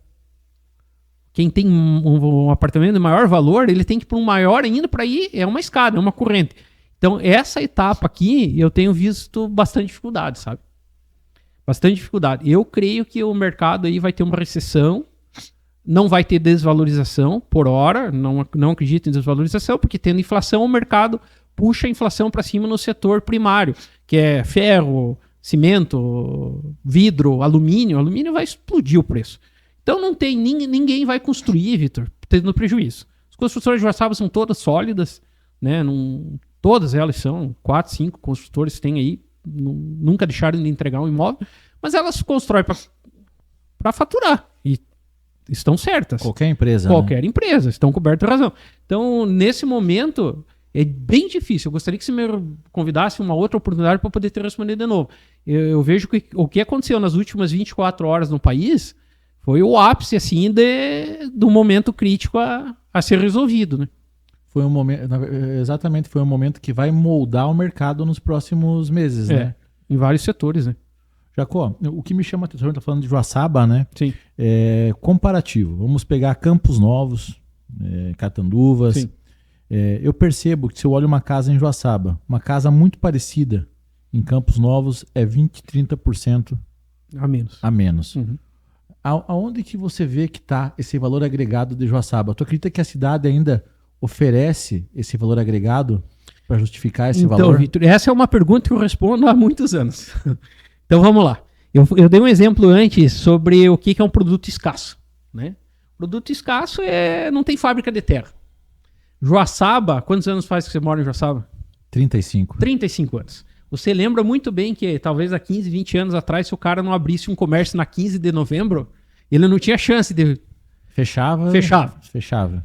Quem tem um apartamento de maior valor, ele tem que ir para um maior ainda, para ir, é uma escada, é uma corrente. Então, essa etapa aqui, eu tenho visto bastante dificuldade, sabe? Bastante dificuldade. Eu creio que o mercado aí vai ter uma recessão não vai ter desvalorização por hora, não acredito em desvalorização, porque tendo inflação, o mercado puxa a inflação para cima no setor primário, que é ferro, cimento, vidro, alumínio. Alumínio vai explodir o preço. Então não tem ninguém vai construir, Vitor, tendo prejuízo. As construtoras de Joaçaba são todas sólidas, né? Todas elas são, 4, 5 construtores tem aí, nunca deixaram de entregar um imóvel, mas elas constroem para faturar e estão certas. Qualquer empresa. Qualquer empresa, estão cobertas de razão. Então, nesse momento, é bem difícil. Eu gostaria que você me convidasse uma outra oportunidade para poder te responder de novo. Eu vejo que o que aconteceu nas últimas 24 horas no país foi o ápice assim, do momento crítico a ser resolvido, né? Foi um momento, exatamente, foi um momento que vai moldar o mercado nos próximos meses, né? Em vários setores, né? Jacó, o que me chama a atenção, a gente está falando de Joaçaba, né? Sim. Comparativo. Vamos pegar Campos Novos, Catanduvas. Sim. Eu percebo que se eu olho uma casa em Joaçaba, uma casa muito parecida em Campos Novos é 20%, 30% a menos. Uhum. Aonde que você vê que está esse valor agregado de Joaçaba? Tu acredita que a cidade ainda oferece esse valor agregado para justificar esse valor? Então, Vitor, essa é uma pergunta que eu respondo há muitos anos. Então vamos lá. Eu dei um exemplo antes sobre o que é um produto escasso, né? Produto escasso não tem fábrica de terra. Joaçaba, quantos anos faz que você mora em Joaçaba? 35. 35 anos. Você lembra muito bem que talvez há 15, 20 anos atrás, se o cara não abrisse um comércio na 15 de novembro, ele não tinha chance de... Fechava.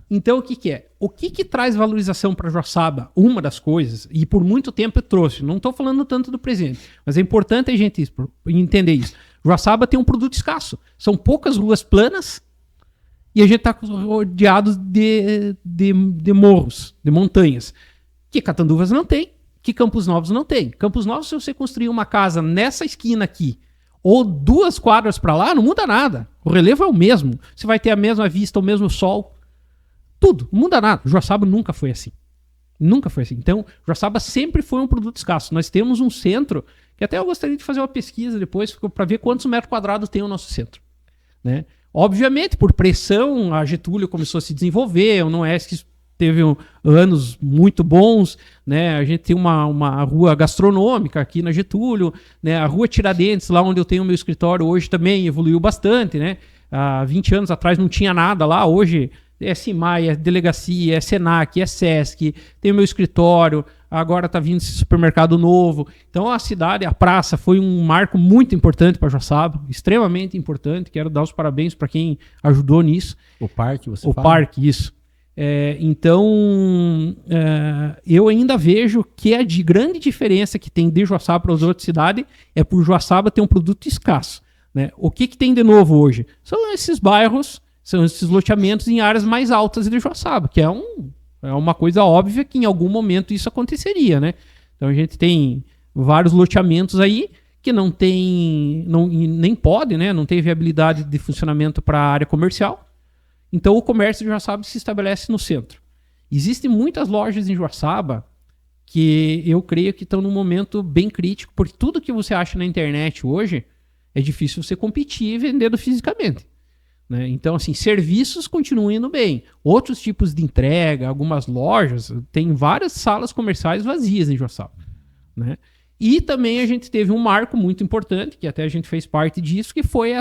Então o que é? O que traz valorização para Joaçaba? Uma das coisas, e por muito tempo eu trouxe, não estou falando tanto do presente, mas é importante a gente entender isso. Joaçaba tem um produto escasso. São poucas ruas planas e a gente está rodeado de morros, de montanhas, que Catanduvas não tem, que Campos Novos não tem. Campos Novos, se você construir uma casa nessa esquina aqui, ou 2 quadras para lá, não muda nada. O relevo é o mesmo. Você vai ter a mesma vista, o mesmo sol. Tudo, não muda nada. Joaçaba nunca foi assim. Nunca foi assim. Então, Joaçaba sempre foi um produto escasso. Nós temos um centro, que até eu gostaria de fazer uma pesquisa depois, para ver quantos metros quadrados tem o nosso centro, né? Obviamente, por pressão, a Getúlio começou a se desenvolver, o Noesc teve anos muito bons, né? A gente tem uma rua gastronômica aqui na Getúlio, né? A rua Tiradentes, lá onde eu tenho o meu escritório, hoje também evoluiu bastante, né? Há 20 anos atrás não tinha nada lá, hoje é Simai, é delegacia, é Senac, é Sesc, tem o meu escritório, agora está vindo esse supermercado novo. Então a cidade, a praça, foi um marco muito importante para Joaçaba, extremamente importante. Quero dar os parabéns para quem ajudou nisso. O parque, você fala? O parque, isso. Então, eu ainda vejo que a grande diferença que tem de Joaçaba para as outras cidades é por Joaçaba ter um produto escasso, né? O que tem de novo hoje? São esses bairros, são esses loteamentos em áreas mais altas de Joaçaba, que é uma coisa óbvia que em algum momento isso aconteceria, né? Então a gente tem vários loteamentos aí que não tem, nem pode, né? Não tem viabilidade de funcionamento para a área comercial. Então o comércio de Joaçaba se estabelece no centro. Existem muitas lojas em Joaçaba que eu creio que estão num momento bem crítico, porque tudo que você acha na internet hoje é difícil você competir vendendo fisicamente, né? Então, assim, serviços continuam indo bem. Outros tipos de entrega, algumas lojas, tem várias salas comerciais vazias em Joaçaba, né? E também a gente teve um marco muito importante, que até a gente fez parte disso, que foi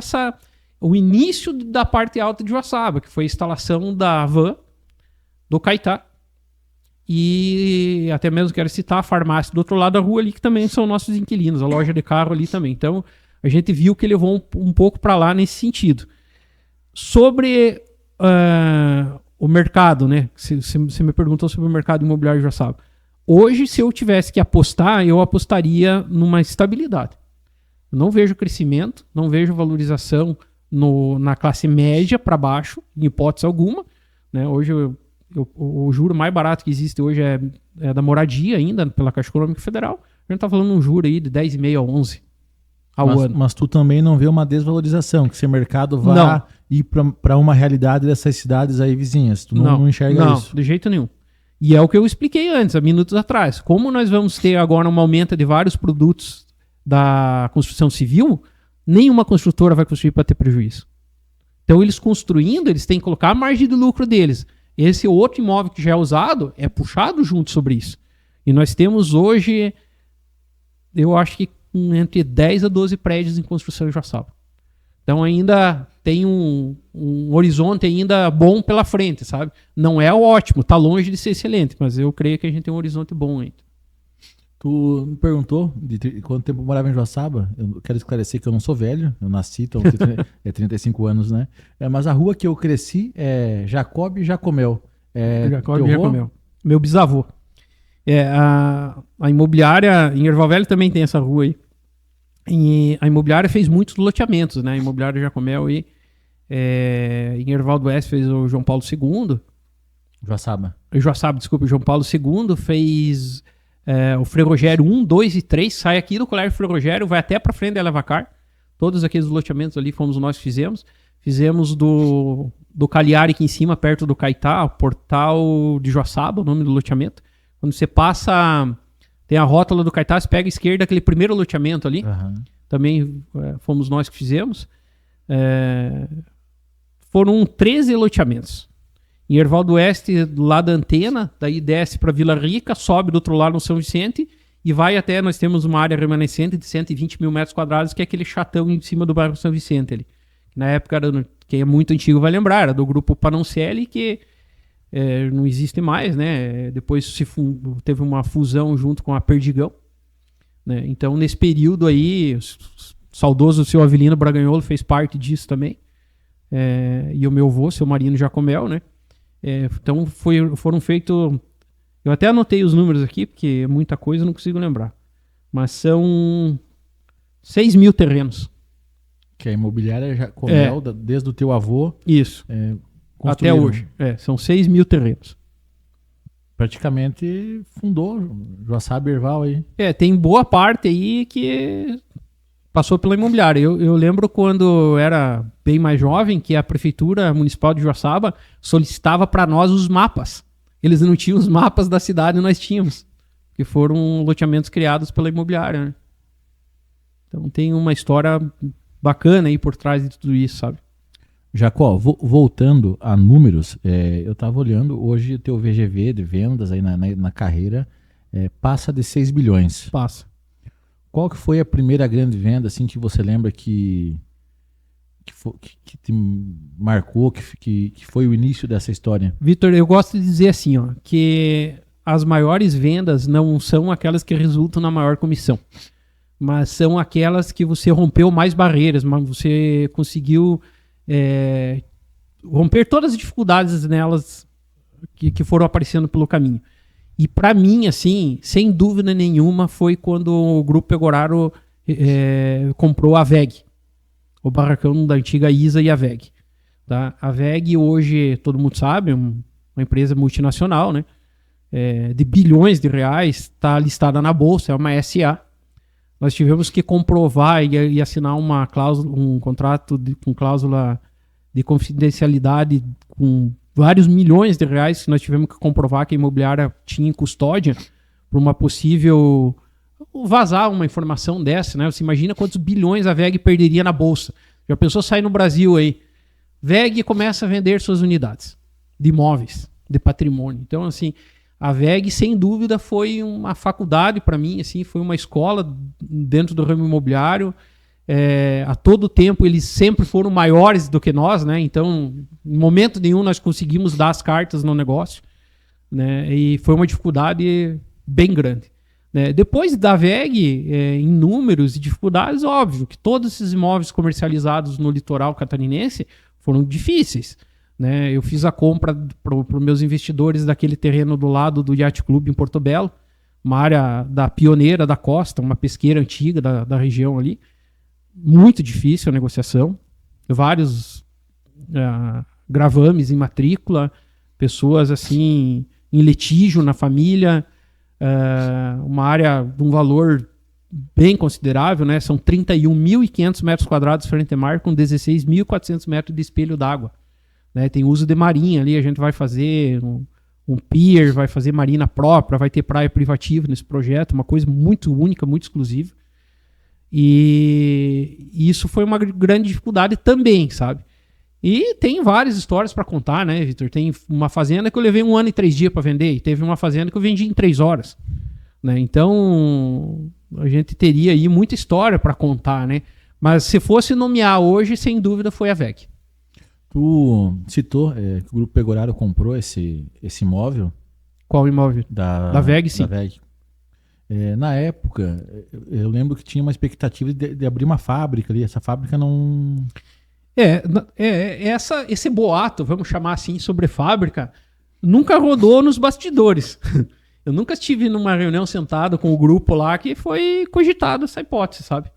o início da parte alta de Joaçaba, que foi a instalação da van, do Caetá, e até mesmo quero citar a farmácia do outro lado da rua ali, que também são nossos inquilinos, a loja de carro ali também. Então, a gente viu que ele levou um pouco para lá nesse sentido. Sobre o mercado, né? Você me perguntou sobre o mercado imobiliário de Joaçaba. Hoje, se eu tivesse que apostar, eu apostaria numa estabilidade. Eu não vejo crescimento, não vejo valorização na classe média para baixo, em hipótese alguma, né? Hoje o juro mais barato que existe hoje é da moradia ainda, pela Caixa Econômica Federal. A gente está falando um juro aí de 10,5% a 11% ao ano. Mas tu também não vê uma desvalorização, que esse mercado vai ir para uma realidade dessas cidades aí vizinhas. Tu não enxerga isso? Não, de jeito nenhum. E é o que eu expliquei antes, há minutos atrás. Como nós vamos ter agora um aumento de vários produtos da construção civil, nenhuma construtora vai construir para ter prejuízo. Então, eles construindo, eles têm que colocar a margem de lucro deles. Esse outro imóvel que já é usado é puxado junto sobre isso. E nós temos hoje, eu acho que entre 10 a 12 prédios em construção em Joaçaba. Então ainda tem um horizonte ainda bom pela frente, sabe? Não é o ótimo, está longe de ser excelente, mas eu creio que a gente tem um horizonte bom ainda. Tu me perguntou de quanto tempo eu morava em Joaçaba. Eu quero esclarecer que eu não sou velho, eu nasci, então é 35 anos, né? Mas a rua que eu cresci é Jacob e Jacomel. Jacob e Jacomel. Meu bisavô. A imobiliária em Erval Velho também tem essa rua aí. E a imobiliária fez muitos loteamentos, né? A imobiliária Jacomel aí. Em Erval do Oeste fez o João Paulo II. Joaçaba, desculpa. O João Paulo II fez o Frei Rogério 1, 2 e 3. Sai aqui do Colégio Frei Rogério, vai até pra frente da Elevacar. Todos aqueles loteamentos ali fomos nós que fizemos. Fizemos do Cagliari aqui em cima, perto do Caetá, o Portal de Joaçaba, o nome do loteamento. Quando você passa, tem a rótula do Caetá, você pega a esquerda, aquele primeiro loteamento ali. Uhum. Também fomos nós que fizemos. Foram 13 loteamentos. Em Erval do Oeste, do lado da Antena, daí desce para Vila Rica, sobe do outro lado no São Vicente e vai até, nós temos uma área remanescente de 120 mil metros quadrados, que é aquele chatão em cima do bairro São Vicente ali. Na época, quem é muito antigo vai lembrar, era do grupo Panoncelli, que não existe mais, né? Depois teve uma fusão junto com a Perdigão, né? Então, nesse período aí, o saudoso seu Avelino Braganholo fez parte disso também. E o meu avô, seu Marino Jacomel, né? Então, foram feitos... Eu até anotei os números aqui, porque é muita coisa, eu não consigo lembrar. Mas são 6 mil terrenos. Que a imobiliária Jacomel, desde o teu avô... Isso. Até hoje. São 6 mil terrenos. Praticamente fundou Joaçaba e Erval aí. Tem boa parte aí que passou pela imobiliária. Eu lembro quando eu era bem mais jovem, que a Prefeitura Municipal de Joaçaba solicitava para nós os mapas. Eles não tinham os mapas da cidade e nós tínhamos. Que foram loteamentos criados pela imobiliária, né? Então tem uma história bacana aí por trás de tudo isso, sabe? Jacó, voltando a números, eu estava olhando, hoje o teu VGV de vendas aí na carreira passa de 6 bilhões. Passa. Qual que foi a primeira grande venda assim, que você lembra que te marcou, que foi o início dessa história? Vitor, eu gosto de dizer assim, que as maiores vendas não são aquelas que resultam na maior comissão, mas são aquelas que você rompeu mais barreiras, mas você conseguiu romper todas as dificuldades nelas que foram aparecendo pelo caminho. E para mim, assim, sem dúvida nenhuma, foi quando o Grupo Pegoraro comprou a VEG, o barracão da antiga ISA e a VEG. Tá? A VEG hoje, todo mundo sabe, uma empresa multinacional, né? De bilhões de reais, está listada na Bolsa, é uma SA. Nós tivemos que comprovar e assinar um contrato com cláusula de confidencialidade com vários milhões de reais que nós tivemos que comprovar que a imobiliária tinha em custódia para uma possível vazar uma informação dessa, né? Você imagina quantos bilhões a VEG perderia na Bolsa. Já pensou sair no Brasil aí? VEG começa a vender suas unidades de imóveis, de patrimônio. Então, assim, a VEG, sem dúvida, foi uma faculdade para mim, assim, foi uma escola dentro do ramo imobiliário. A todo tempo eles sempre foram maiores do que nós, né? Então, em momento nenhum nós conseguimos dar as cartas no negócio, né? E foi uma dificuldade bem grande. Depois da VEG, em números e dificuldades, óbvio que todos esses imóveis comercializados no litoral catarinense foram difíceis, né? Eu fiz a compra para os meus investidores daquele terreno do lado do Yacht Club em Porto Belo, uma área da pioneira da costa, uma pesqueira antiga da região ali. Muito difícil a negociação, vários gravames em matrícula, pessoas assim em litígio na família, uma área de um valor bem considerável, né? São 31.500 metros quadrados frente a mar com 16.400 metros de espelho d'água, né? Tem uso de marinha ali, a gente vai fazer um pier, vai fazer marina própria, vai ter praia privativa nesse projeto, uma coisa muito única, muito exclusiva. E isso foi uma grande dificuldade também, sabe? E tem várias histórias para contar, né, Vitor? Tem uma fazenda que eu levei 1 ano e 3 dias para vender, e teve uma fazenda que eu vendi em 3 horas. Né? Então, a gente teria aí muita história para contar, né? Mas se fosse nomear hoje, sem dúvida foi a VEG. Tu citou que o Grupo Pegoraro comprou esse imóvel? Qual imóvel? Da VEG, sim. Da VEG. Na época, eu lembro que tinha uma expectativa de abrir uma fábrica ali. Essa fábrica não... Esse boato, vamos chamar assim, sobre fábrica, nunca rodou nos bastidores. Eu nunca estive numa reunião sentado com o grupo lá que foi cogitado essa hipótese, sabe?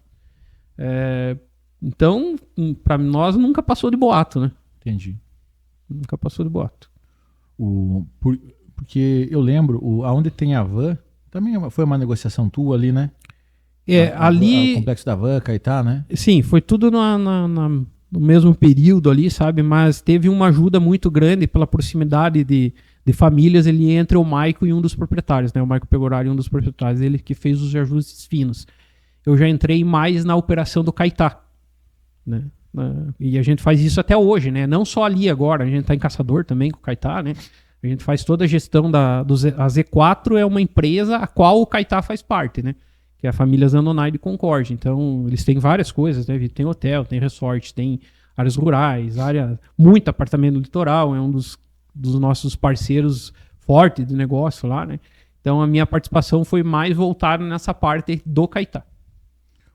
Então, para nós, nunca passou de boato, né? Entendi. Nunca passou de boato. Porque eu lembro, aonde tem a van, também foi uma negociação tua ali, né? Ali... O complexo da van, Caetá, né? Sim, foi tudo no mesmo período ali, sabe? Mas teve uma ajuda muito grande pela proximidade de famílias ali entre o Maico e um dos proprietários, né? O Maico Pegoraro e um dos proprietários, ele que fez os ajustes finos. Eu já entrei mais na operação do Caetá, né? E a gente faz isso até hoje, né? Não só ali agora, a gente está em Caçador também com o Caetá, né? A gente faz toda a gestão a Z4 é uma empresa a qual o Caetá faz parte, né? Que é a família Zanonai de Concórdia. Então, eles têm várias coisas, né? Tem hotel, tem resort, tem áreas rurais, muito apartamento no litoral, é um dos nossos parceiros fortes de negócio lá, né? Então, a minha participação foi mais voltada nessa parte do Caetá.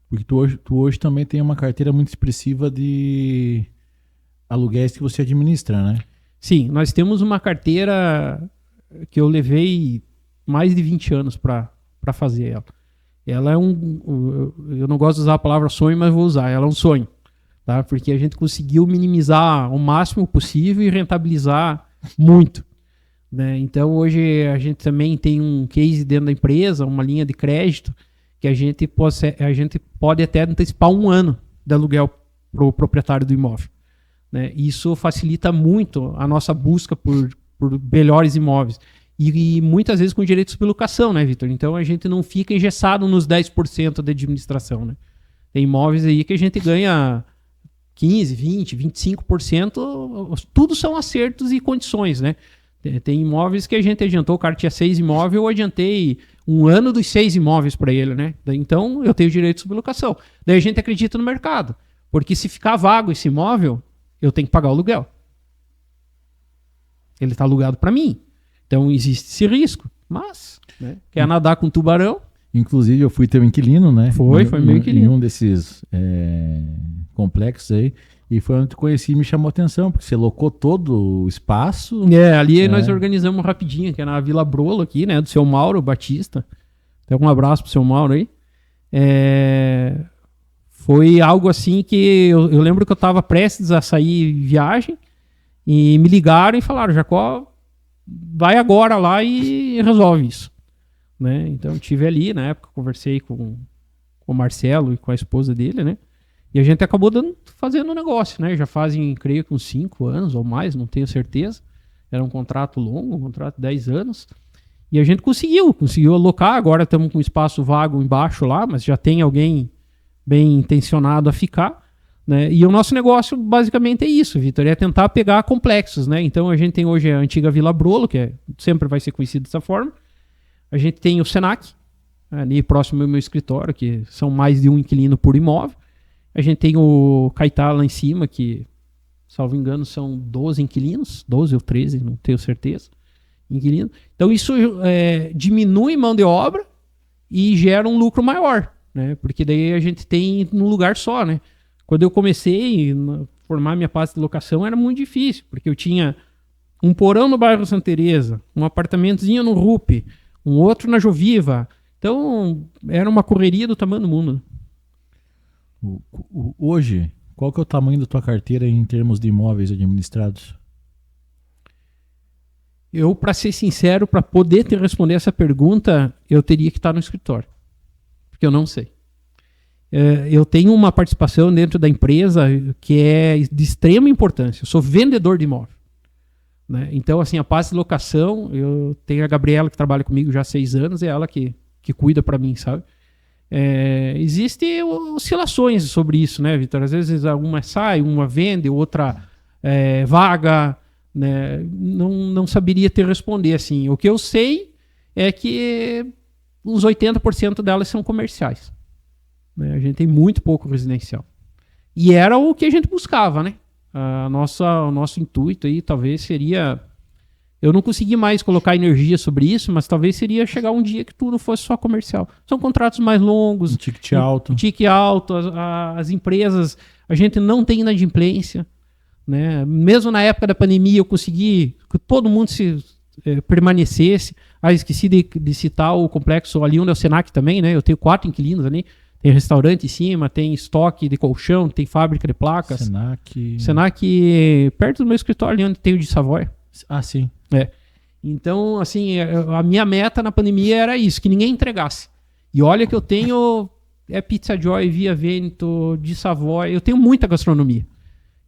Porque tu hoje também tem uma carteira muito expressiva de aluguéis que você administra, né? Sim, nós temos uma carteira que eu levei mais de 20 anos para fazer ela. Ela é eu não gosto de usar a palavra sonho, mas vou usar. Ela é um sonho, tá? Porque a gente conseguiu minimizar o máximo possível e rentabilizar muito, né? Então, hoje a gente também tem um case dentro da empresa, uma linha de crédito, que a gente pode até antecipar 1 ano de aluguel para o proprietário do imóvel, né? Isso facilita muito a nossa busca por melhores imóveis. E muitas vezes com direito de sublocação, né, Vitor? Então a gente não fica engessado nos 10% de administração, né? Tem imóveis aí que a gente ganha 15%, 20%, 25%, tudo são acertos e condições, né? Tem imóveis que a gente adiantou, o cara tinha 6 imóveis, eu adiantei 1 ano dos 6 imóveis para ele, né? Então eu tenho direito de sublocação. Daí a gente acredita no mercado, porque se ficar vago esse imóvel, eu tenho que pagar o aluguel. Ele está alugado para mim. Então existe esse risco, mas, né, quer nadar com tubarão. Inclusive eu fui teu inquilino, né? Foi meu inquilino. Em um desses complexos aí. E foi onde te conheci e me chamou a atenção, porque você locou todo o espaço. Ali nós organizamos rapidinho, que é na Vila Brolo aqui, né? Do seu Mauro Batista. Até um abraço pro seu Mauro aí. Foi algo assim que eu lembro que eu estava prestes a sair viagem e me ligaram e falaram, Jacó, vai agora lá e resolve isso, né? Então eu estive ali, na época conversei com o Marcelo e com a esposa dele, né? E a gente acabou fazendo o negócio, né? Já fazem, creio que uns 5 anos ou mais, não tenho certeza. Era um contrato longo, um contrato de 10 anos. E a gente conseguiu alocar. Agora estamos com um espaço vago embaixo lá, mas já tem alguém bem intencionado a ficar, né? E o nosso negócio basicamente é isso, Vitor, é tentar pegar complexos, né? Então a gente tem hoje a antiga Vila Brolo, que sempre vai ser conhecido dessa forma. A gente tem o Senac, ali próximo ao meu escritório, que são mais de um inquilino por imóvel. A gente tem o Caetá lá em cima, que, salvo engano, são 12 inquilinos, 12 ou 13, não tenho certeza, inquilinos. Então isso diminui mão de obra e gera um lucro maior, né? Porque daí a gente tem num lugar só, né? Quando eu comecei a formar minha pasta de locação era muito difícil, porque eu tinha um porão no bairro Santa Teresa, um apartamentozinho no RUP, um outro na Joviva. Então era uma correria do tamanho do mundo. Hoje, qual que é o tamanho da tua carteira em termos de imóveis administrados? Eu, para ser sincero, para poder te responder essa pergunta, eu teria que estar no escritório, porque eu não sei. Eu tenho uma participação dentro da empresa que é de extrema importância. Eu sou vendedor de imóvel, né? Então, assim, a pasta de locação, eu tenho a Gabriela que trabalha comigo já há 6 anos, é ela que cuida para mim, sabe? Existem oscilações sobre isso, né, Vitor? Às vezes uma sai, uma vende, outra vaga, né? Não saberia te responder assim. O que eu sei é que uns 80% delas são comerciais, né? A gente tem muito pouco residencial. E era o que a gente buscava, né? O nosso intuito aí talvez seria... Eu não consegui mais colocar energia sobre isso, mas talvez seria chegar um dia que tudo fosse só comercial. São contratos mais longos. Um ticket alto. Um ticket alto. As empresas, a gente não tem inadimplência, né? Mesmo na época da pandemia, eu consegui que todo mundo permanecesse. Esqueci de citar o complexo ali onde é o Senac também, né? Eu tenho 4 inquilinos ali. Tem restaurante em cima, tem estoque de colchão, tem fábrica de placas. Senac perto do meu escritório ali onde tem o de Savoia. Ah, sim. Então, assim, a minha meta na pandemia era isso, que ninguém entregasse. E olha que eu tenho Pizza Joy, Via Veneto, de Savoia, eu tenho muita gastronomia.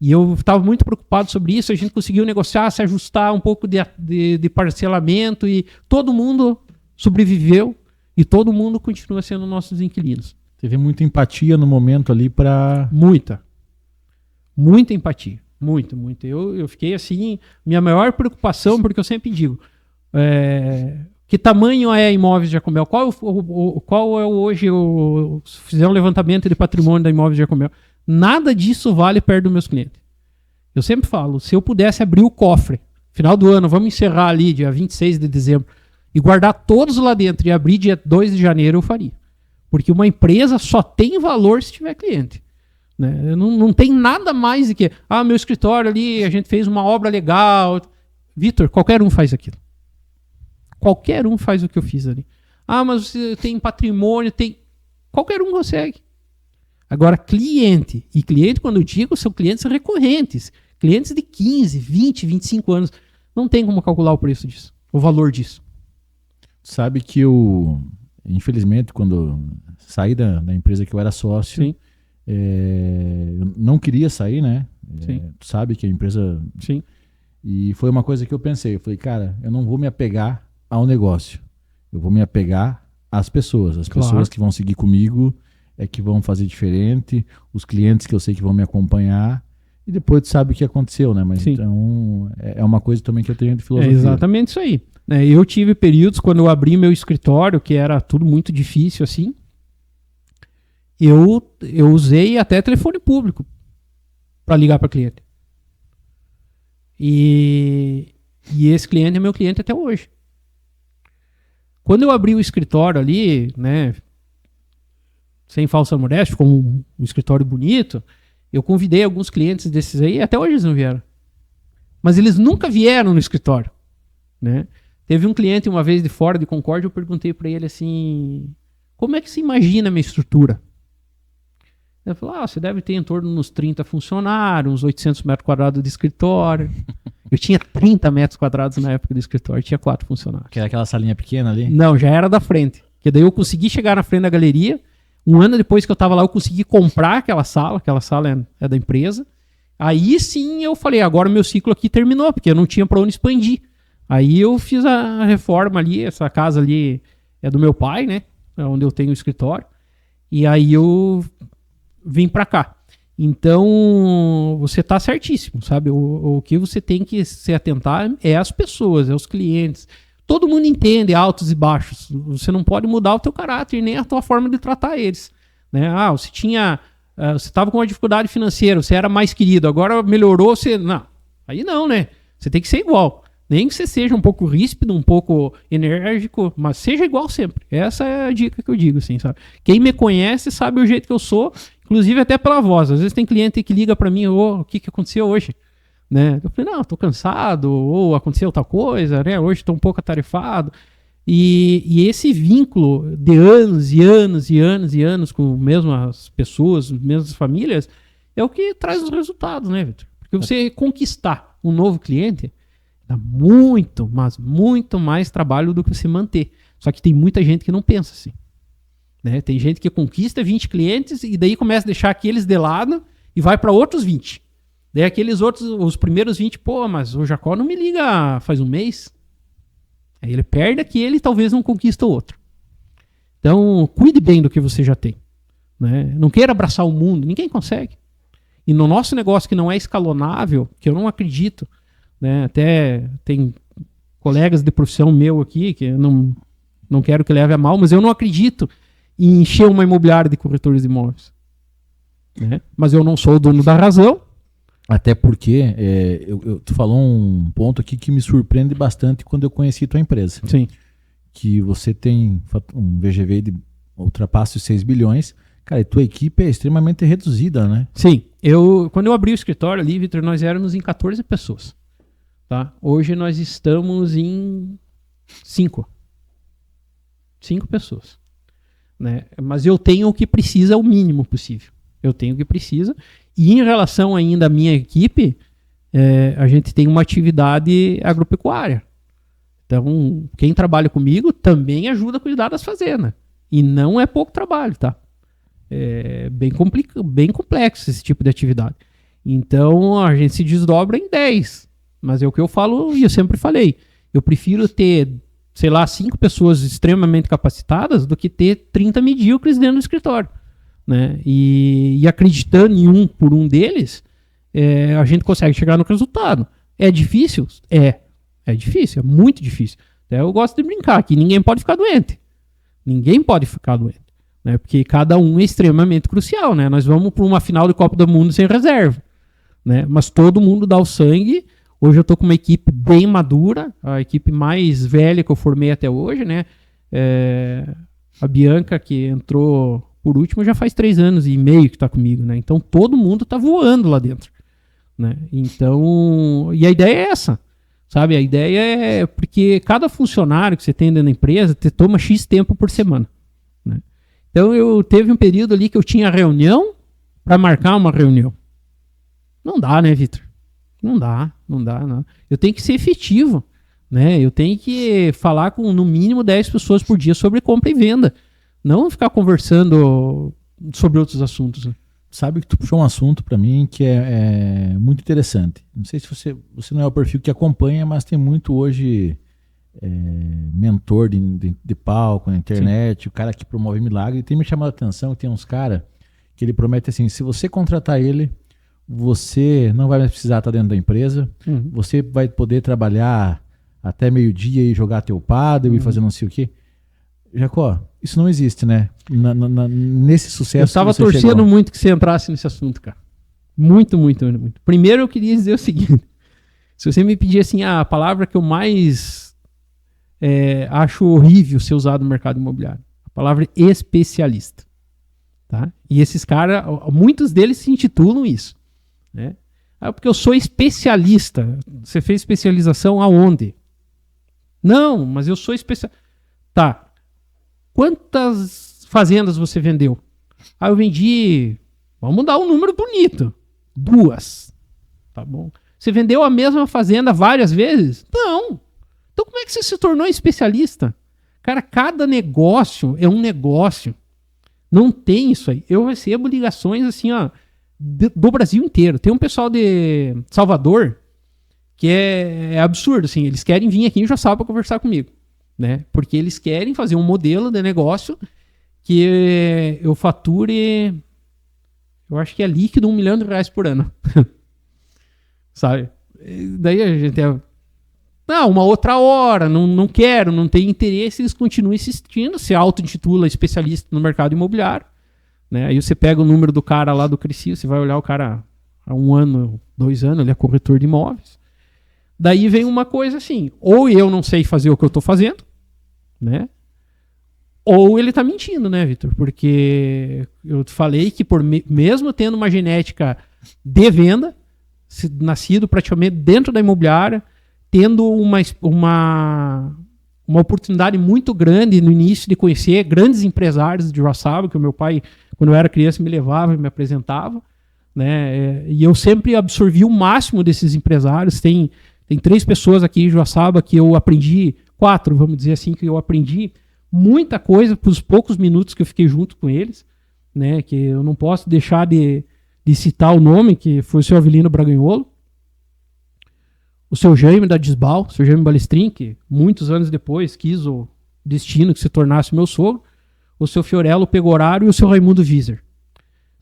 E eu estava muito preocupado sobre isso, a gente conseguiu negociar, se ajustar um pouco de parcelamento e todo mundo sobreviveu e todo mundo continua sendo nossos inquilinos. Teve muita empatia no momento ali para... Muita empatia. Muito. Eu fiquei assim, minha maior preocupação, porque eu sempre digo, que tamanho é Imóveis Jacomel? Qual é hoje, se fizer um levantamento de patrimônio da Imóveis Jacomel, nada disso vale perto dos meus clientes. Eu sempre falo, se eu pudesse abrir o cofre, final do ano, vamos encerrar ali, dia 26 de dezembro, e guardar todos lá dentro e abrir dia 2 de janeiro, eu faria. Porque uma empresa só tem valor se tiver cliente. Né? Não tem nada mais do que meu escritório ali, a gente fez uma obra legal. Vitor, qualquer um faz aquilo. Qualquer um faz o que eu fiz ali. Mas você tem patrimônio, qualquer um consegue. Agora, cliente, e cliente, quando eu digo, são clientes recorrentes, clientes de 15, 20, 25 anos, não tem como calcular o preço disso, o valor disso. Sabe que infelizmente, quando saí da empresa que eu era sócio, Sim. Eu não queria sair, né? Tu sabe que a empresa... Sim. E foi uma coisa que eu pensei. Eu falei, cara, eu não vou me apegar ao negócio. Eu vou me apegar às pessoas. As pessoas que vão seguir comigo que vão fazer diferente. Os clientes que eu sei que vão me acompanhar. E depois tu sabe o que aconteceu, né? Mas Sim. Então, é uma coisa também que eu tenho de filosofia. É exatamente isso aí. Eu tive períodos quando eu abri meu escritório, que era tudo muito difícil assim. Eu usei até telefone público para ligar para cliente. E esse cliente é meu cliente até hoje. Quando eu abri o escritório ali, né, sem falsa modéstia, ficou um escritório bonito, eu convidei alguns clientes desses aí, até hoje eles não vieram. Mas eles nunca vieram no escritório, né? Teve um cliente uma vez de fora de Concórdia, eu perguntei para ele assim, como é que você imagina a minha estrutura? Ele falou, você deve ter em torno de uns 30 funcionários, uns 800 metros quadrados de escritório. Eu tinha 30 metros quadrados na época do escritório, tinha 4 funcionários. Que era aquela salinha pequena ali? Não, já era da frente. Porque daí eu consegui chegar na frente da galeria, um ano depois que eu estava lá, eu consegui comprar aquela sala é da empresa. Aí sim eu falei, agora o meu ciclo aqui terminou, porque eu não tinha para onde expandir. Aí eu fiz a reforma ali, essa casa ali é do meu pai, né? É onde eu tenho o escritório. E aí eu vim para cá. Então, você está certíssimo, sabe? O que você tem que se atentar é as pessoas, é os clientes. Todo mundo entende altos e baixos. Você não pode mudar o teu caráter nem a tua forma de tratar eles. Né? Você estava com uma dificuldade financeira, você era mais querido, agora melhorou, você... Não, aí não, né? Você tem que ser igual. Nem que você seja um pouco ríspido, um pouco enérgico, mas seja igual sempre. Essa é a dica que eu digo, assim, sabe? Quem me conhece sabe o jeito que eu sou, inclusive até pela voz. Às vezes tem cliente que liga para mim, o que aconteceu hoje? Né? Eu falei, não, tô cansado, ou aconteceu tal coisa, né? Hoje tô um pouco atarefado. E esse vínculo de anos e anos e anos e anos com as mesmas pessoas, as mesmas famílias, é o que traz os resultados, né, Vitor? Porque você conquistar um novo cliente dá muito, mas muito mais trabalho do que você manter. Só que tem muita gente que não pensa assim. Né? Tem gente que conquista 20 clientes e daí começa a deixar aqueles de lado e vai para outros 20. Daí aqueles outros, os primeiros 20, mas o Jacó não me liga faz um mês. Aí ele perde aquele e talvez não conquista o outro. Então, cuide bem do que você já tem. Né? Não queira abraçar o mundo, ninguém consegue. E no nosso negócio que não é escalonável, que eu não acredito, né? Até tem colegas de profissão meu aqui, que eu não quero que leve a mal, mas eu não acredito em encher uma imobiliária de corretores de imóveis. Né? Mas eu não sou o dono da razão. Até porque tu falou um ponto aqui que me surpreende bastante quando eu conheci tua empresa. Sim. Que você tem um VGV de ultrapassa os 6 bilhões. Cara, e tua equipe é extremamente reduzida, né? Sim. Quando eu abri o escritório ali, Vitor, nós éramos em 14 pessoas. Tá? Hoje nós estamos em 5 pessoas. Né? Mas eu tenho o que precisa, o mínimo possível. Eu tenho o que precisa. E em relação ainda à minha equipe, a gente tem uma atividade agropecuária. Então, quem trabalha comigo também ajuda a cuidar das fazendas. E não é pouco trabalho, tá? É bem complexo esse tipo de atividade. Então, a gente se desdobra em 10. Mas é o que eu falo e eu sempre falei. Eu prefiro ter, sei lá, 5 pessoas extremamente capacitadas do que ter 30 medíocres dentro do escritório. Né? E acreditando em um por um deles, a gente consegue chegar no resultado. É difícil? É difícil, é muito difícil. Até eu gosto de brincar que ninguém pode ficar doente. Ninguém pode ficar doente. Né? Porque cada um é extremamente crucial. Né? Nós vamos para uma final de Copa do Mundo sem reserva. Né? Mas todo mundo dá o sangue. Hoje eu estou com uma equipe bem madura, a equipe mais velha que eu formei até hoje. Né? A Bianca, que entrou por último, já faz 3 anos e meio que está comigo. Né? Então todo mundo está voando lá dentro. Né? Então, e a ideia é essa. Sabe, a ideia é porque cada funcionário que você tem dentro da empresa toma X tempo por semana. Né? Então eu teve um período ali que eu tinha reunião para marcar uma reunião. Não dá, né, Vitor? Não dá. Eu tenho que ser efetivo. Né? Eu tenho que falar com no mínimo 10 pessoas por dia sobre compra e venda. Não ficar conversando sobre outros assuntos. Né? Sabe que tu puxou um assunto para mim que é muito interessante. Não sei se você não é o perfil que acompanha, mas tem muito hoje mentor de palco na internet, Sim. O cara que promove milagre. E tem me chamado a atenção que tem uns caras que ele promete assim, se você contratar ele, você não vai mais precisar estar dentro da empresa, você vai poder trabalhar até meio-dia e jogar teu paddle e fazer não sei o quê. Jacó, isso não existe, né? Nesse sucesso. Eu estava torcendo muito que você entrasse nesse assunto, cara. Muito. Primeiro eu queria dizer o seguinte. Se você me pedir assim, a palavra que eu mais acho horrível ser usado no mercado imobiliário. A palavra especialista. Tá? E esses caras, muitos deles se intitulam isso. Né? Porque eu sou especialista. Você fez especialização aonde? Não, mas eu sou especialista. Tá. Quantas fazendas você vendeu? Eu vendi, vamos dar um número bonito, 2. Tá bom. Você vendeu a mesma fazenda várias vezes? Não. Então como é que você se tornou especialista? Cara, cada negócio é um negócio. Não tem isso aí. Eu recebo ligações assim, ó, do Brasil inteiro. Tem um pessoal de Salvador que é absurdo, assim. Eles querem vir aqui em Joaçaba para conversar comigo. Né? Porque eles querem fazer um modelo de negócio que eu fature, eu acho que é líquido R$1 milhão por ano. Sabe? Daí a gente uma outra hora, não quero, não tenho interesse, eles continuam insistindo, se auto-intitula especialista no mercado imobiliário. Né? Aí você pega o número do cara lá do Cresci, você vai olhar o cara há 1 ano, 2 anos, ele é corretor de imóveis. Daí vem uma coisa assim, ou eu não sei fazer o que eu estou fazendo, né? Ou ele está mentindo, né, Vitor? Porque eu falei que mesmo tendo uma genética de venda, nascido praticamente dentro da imobiliária, tendo uma oportunidade muito grande no início de conhecer grandes empresários de Joaçaba, que o meu pai, quando eu era criança, me levava e me apresentava, né? E eu sempre absorvi o máximo desses empresários. Tem 3 pessoas aqui em Joaçaba que eu aprendi, 4, vamos dizer assim, que eu aprendi muita coisa por os poucos minutos que eu fiquei junto com eles, né? Que eu não posso deixar de citar o nome, que foi o seu Avelino Braganholo, o seu Jaime da Disbal, o seu Jaime Balestrin, que muitos anos depois quis o destino que se tornasse meu sogro, o seu Fiorello Pegoraro e o seu Raimundo Wieser.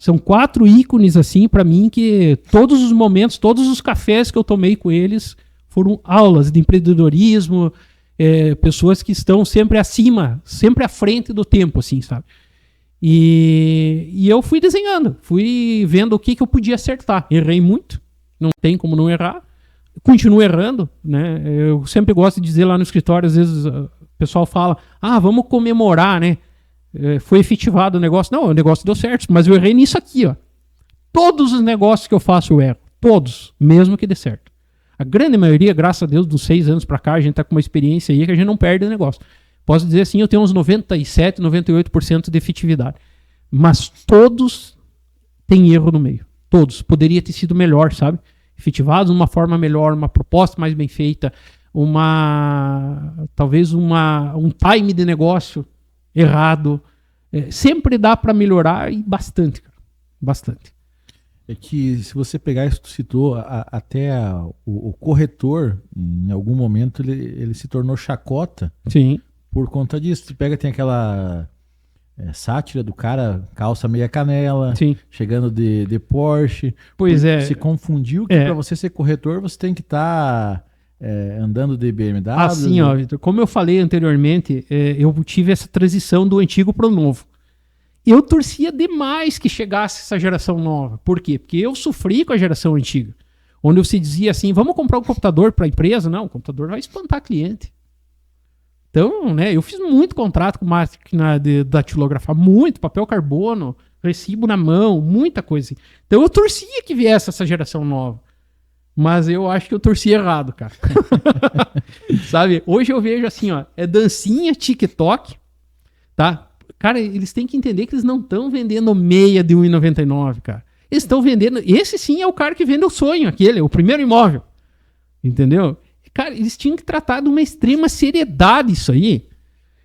São 4 ícones, assim, para mim, que todos os momentos, todos os cafés que eu tomei com eles foram aulas de empreendedorismo, pessoas que estão sempre acima, sempre à frente do tempo, assim, sabe? E eu fui desenhando, fui vendo o que eu podia acertar. Errei muito, não tem como não errar. Continuo errando, né? Eu sempre gosto de dizer lá no escritório, às vezes o pessoal fala, vamos comemorar, né? Foi efetivado o negócio. Não, o negócio deu certo, mas eu errei nisso aqui, ó. Todos os negócios que eu faço eu erro. Todos, mesmo que dê certo. A grande maioria, graças a Deus, dos 6 anos pra cá, a gente tá com uma experiência aí que a gente não perde o negócio. Posso dizer assim, eu tenho uns 97, 98% de efetividade. Mas todos têm erro no meio. Todos. Poderia ter sido melhor, sabe? Efetivados de uma forma melhor, uma proposta mais bem feita, talvez um time de negócio errado. Sempre dá para melhorar e bastante, cara. Bastante. É que se você pegar isso que tu citou, o corretor, em algum momento, ele se tornou chacota. Sim. Por conta disso. Tu pega, tem aquela sátira do cara, calça meia canela, Sim. chegando de Porsche. Pois é. Se confundiu que para você ser corretor, você tem que estar andando de BMW. Assim, ó, Vitor, como eu falei anteriormente, eu tive essa transição do antigo para o novo. Eu torcia demais que chegasse essa geração nova. Por quê? Porque eu sofri com a geração antiga, onde você dizia assim, vamos comprar um computador para a empresa? Não, o computador vai espantar cliente. Então, né, eu fiz muito contrato com máquina de datilografar, muito, papel carbono, recibo na mão, muita coisa assim. Então eu torcia que viesse essa geração nova. Mas eu acho que eu torci errado, cara. Sabe? Hoje eu vejo assim, ó, dancinha, TikTok, tá? Cara, eles têm que entender que eles não estão vendendo meia de R$1,99, cara. Eles estão vendendo... Esse sim é o cara que vende o sonho, aquele, o primeiro imóvel. Entendeu? Cara, eles tinham que tratar de uma extrema seriedade isso aí.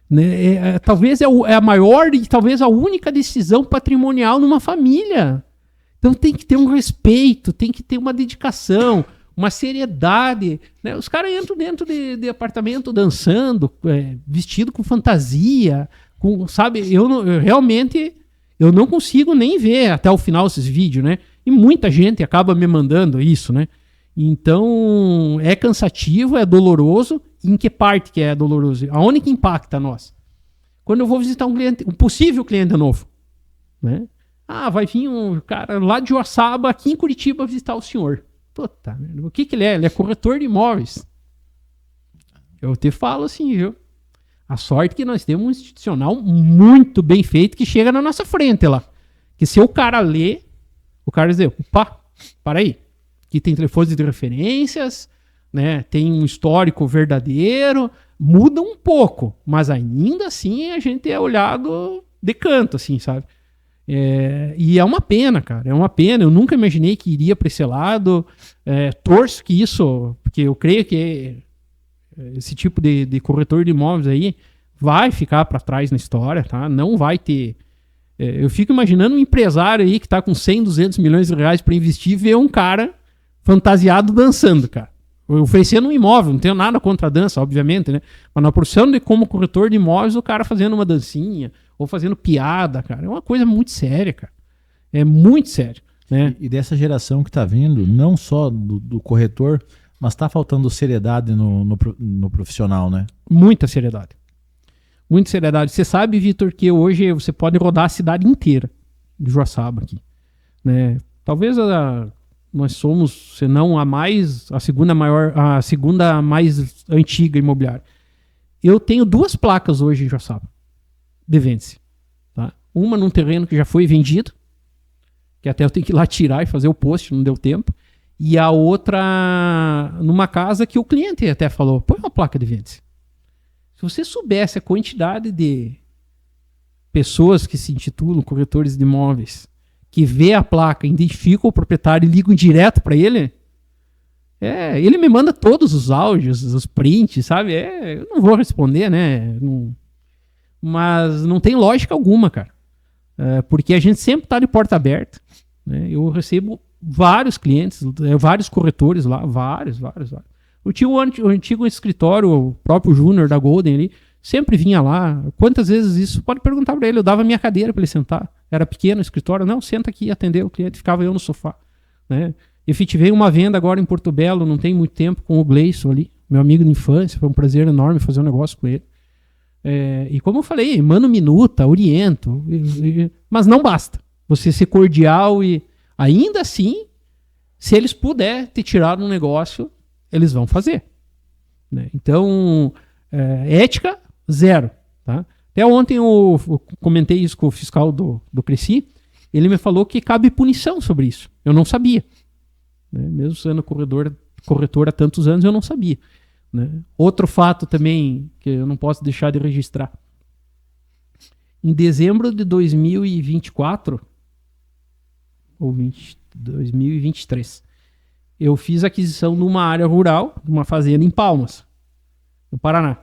Né? Talvez é a maior e talvez a única decisão patrimonial numa família. Então tem que ter um respeito, tem que ter uma dedicação, uma seriedade. Né? Os caras entram dentro de apartamento dançando, vestido com fantasia, sabe? Eu realmente não consigo nem ver até o final esses vídeos, né? E muita gente acaba me mandando isso, né? Então, é cansativo, é doloroso. Em que parte que é doloroso? Aonde que impacta nós? Quando eu vou visitar um possível cliente novo, né? Vai vir um cara lá de Joaçaba, aqui em Curitiba, visitar o senhor. Puta, o que ele é? Ele é corretor de imóveis. Eu te falo assim, viu? A sorte que nós temos um institucional muito bem feito que chega na nossa frente lá. Que se o cara lê, o cara diz, opa, para aí. Aqui tem telefones de referências, né? Tem um histórico verdadeiro, muda um pouco, mas ainda assim a gente é olhado de canto, assim, sabe? E é uma pena, cara, é uma pena. Eu nunca imaginei que iria para esse lado. Torço que isso, porque eu creio que esse tipo de corretor de imóveis aí vai ficar para trás na história, tá? Não vai ter... eu fico imaginando um empresário aí que tá com 100, 200 milhões de reais para investir e ver um cara fantasiado dançando, cara. Oferecendo um imóvel, não tenho nada contra a dança, obviamente, né? Mas na profissão de como corretor de imóveis, o cara fazendo uma dancinha ou fazendo piada, cara, é uma coisa muito séria, cara. É muito sério, né? E dessa geração que tá vindo, não só do corretor, mas tá faltando seriedade no profissional, né? Muita seriedade. Muita seriedade. Você sabe, Vitor, que hoje você pode rodar a cidade inteira de Joaçaba aqui, né? Talvez nós somos, se não a segunda mais antiga imobiliária. Eu tenho 2 placas hoje em Joaçaba de vende-se, tá? Uma num terreno que já foi vendido, que até eu tenho que ir lá tirar e fazer o post, não deu tempo. E a outra numa casa que o cliente até falou, põe uma placa de vende-se. Se você soubesse a quantidade de pessoas que se intitulam corretores de imóveis, que vê a placa, identifica o proprietário e ligam direto para ele, ele me manda todos os áudios, os prints, sabe? Eu não vou responder, né? Mas não tem lógica alguma, cara. Porque a gente sempre está de porta aberta, né? Eu recebo vários clientes, vários corretores lá, vários. O antigo escritório, o próprio Júnior da Golden ali, sempre vinha lá. Quantas vezes isso? Pode perguntar para ele. Eu dava minha cadeira para ele sentar. Era pequeno o escritório. Não, senta aqui e atendeu o cliente. Ficava eu no sofá. Né? Efetivei uma venda agora em Porto Belo, não tem muito tempo, com o Gleison ali, meu amigo de infância. Foi um prazer enorme fazer um negócio com ele. E como eu falei, mano minuta, oriento. Mas não basta. Você ser cordial e ainda assim, se eles puderem te tirar um negócio, eles vão fazer. Né? Então, ética, zero. Tá? Até ontem eu comentei isso com o fiscal do Cresci. Ele me falou que cabe punição sobre isso. Eu não sabia. Né? Mesmo sendo corretor há tantos anos, eu não sabia. Né? Outro fato também que eu não posso deixar de registrar. Em dezembro de 2024, ou 2023, eu fiz a aquisição de uma área rural, de uma fazenda em Palmas, no Paraná.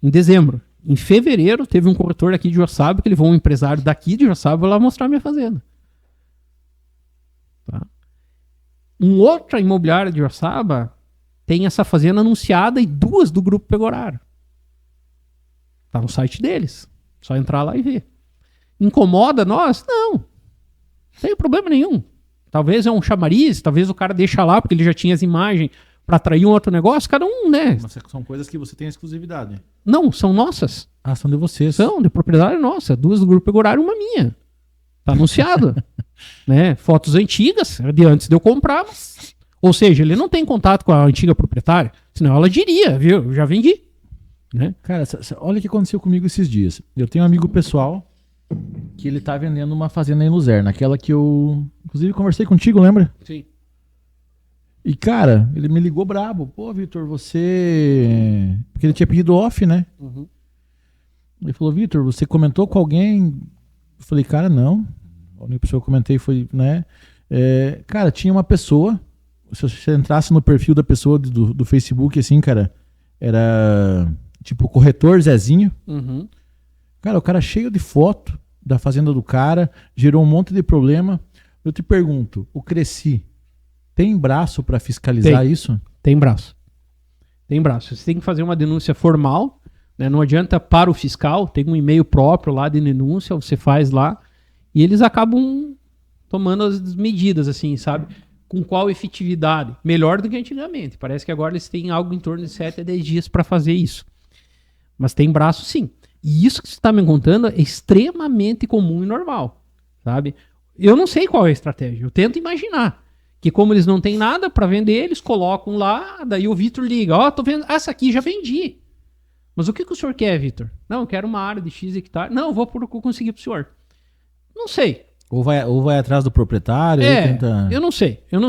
Em dezembro. Em fevereiro, teve um corretor daqui de Joaçaba, que levou um empresário daqui de Joaçaba lá mostrar minha fazenda. Tá? Um outra imobiliária de Joaçaba tem essa fazenda anunciada e 2 do Grupo Pegoraro. Tá no site deles. Só entrar lá e ver. Incomoda nós? Não. Não tem problema nenhum. Talvez é um chamariz, talvez o cara deixa lá porque ele já tinha as imagens para atrair um outro negócio, cada um, né? Mas são coisas que você tem exclusividade. Não, são nossas. Ah, são de vocês. São, de propriedade nossa. 2 do Grupo Pegoraro e uma minha. Tá anunciado. Né? Fotos antigas, de antes de eu comprar, mas... Ou seja, ele não tem contato com a antiga proprietária, senão ela diria, viu? Eu já vendi. Né? Cara, olha o que aconteceu comigo esses dias. Eu tenho um amigo pessoal que ele tá vendendo uma fazenda em Luzerna, aquela que eu, inclusive, conversei contigo, lembra? Sim. E, cara, ele me ligou brabo. Pô, Vitor, você... Porque ele tinha pedido off, né? Uhum. Ele falou, Vitor, você comentou com alguém? Eu falei, cara, não. A única pessoa que eu comentei foi, né? Cara, tinha uma pessoa... Se você entrasse no perfil da pessoa do Facebook, assim, cara, era tipo corretor Zezinho. Uhum. Cara, o cara cheio de foto da fazenda do cara, gerou um monte de problema. Eu te pergunto, o Cresci tem braço para fiscalizar isso? Tem braço. Tem braço. Você tem que fazer uma denúncia formal, né? Não adianta para o fiscal, tem um e-mail próprio lá de denúncia, você faz lá, e eles acabam tomando as medidas, assim, sabe? Com qual efetividade? Melhor do que antigamente. Parece que agora eles têm algo em torno de 7 a 10 dias para fazer isso. Mas tem braço sim. E isso que você está me contando é extremamente comum e normal. Sabe? Eu não sei qual é a estratégia. Eu tento imaginar. Que como eles não têm nada para vender, eles colocam lá, daí o Vitor liga. Ó, tô vendo, essa aqui já vendi. Mas o que o senhor quer, Vitor? Não, eu quero uma área de X hectares. Não, eu vou conseguir pro senhor. Não sei. Ou vai atrás do proprietário. Tenta... eu não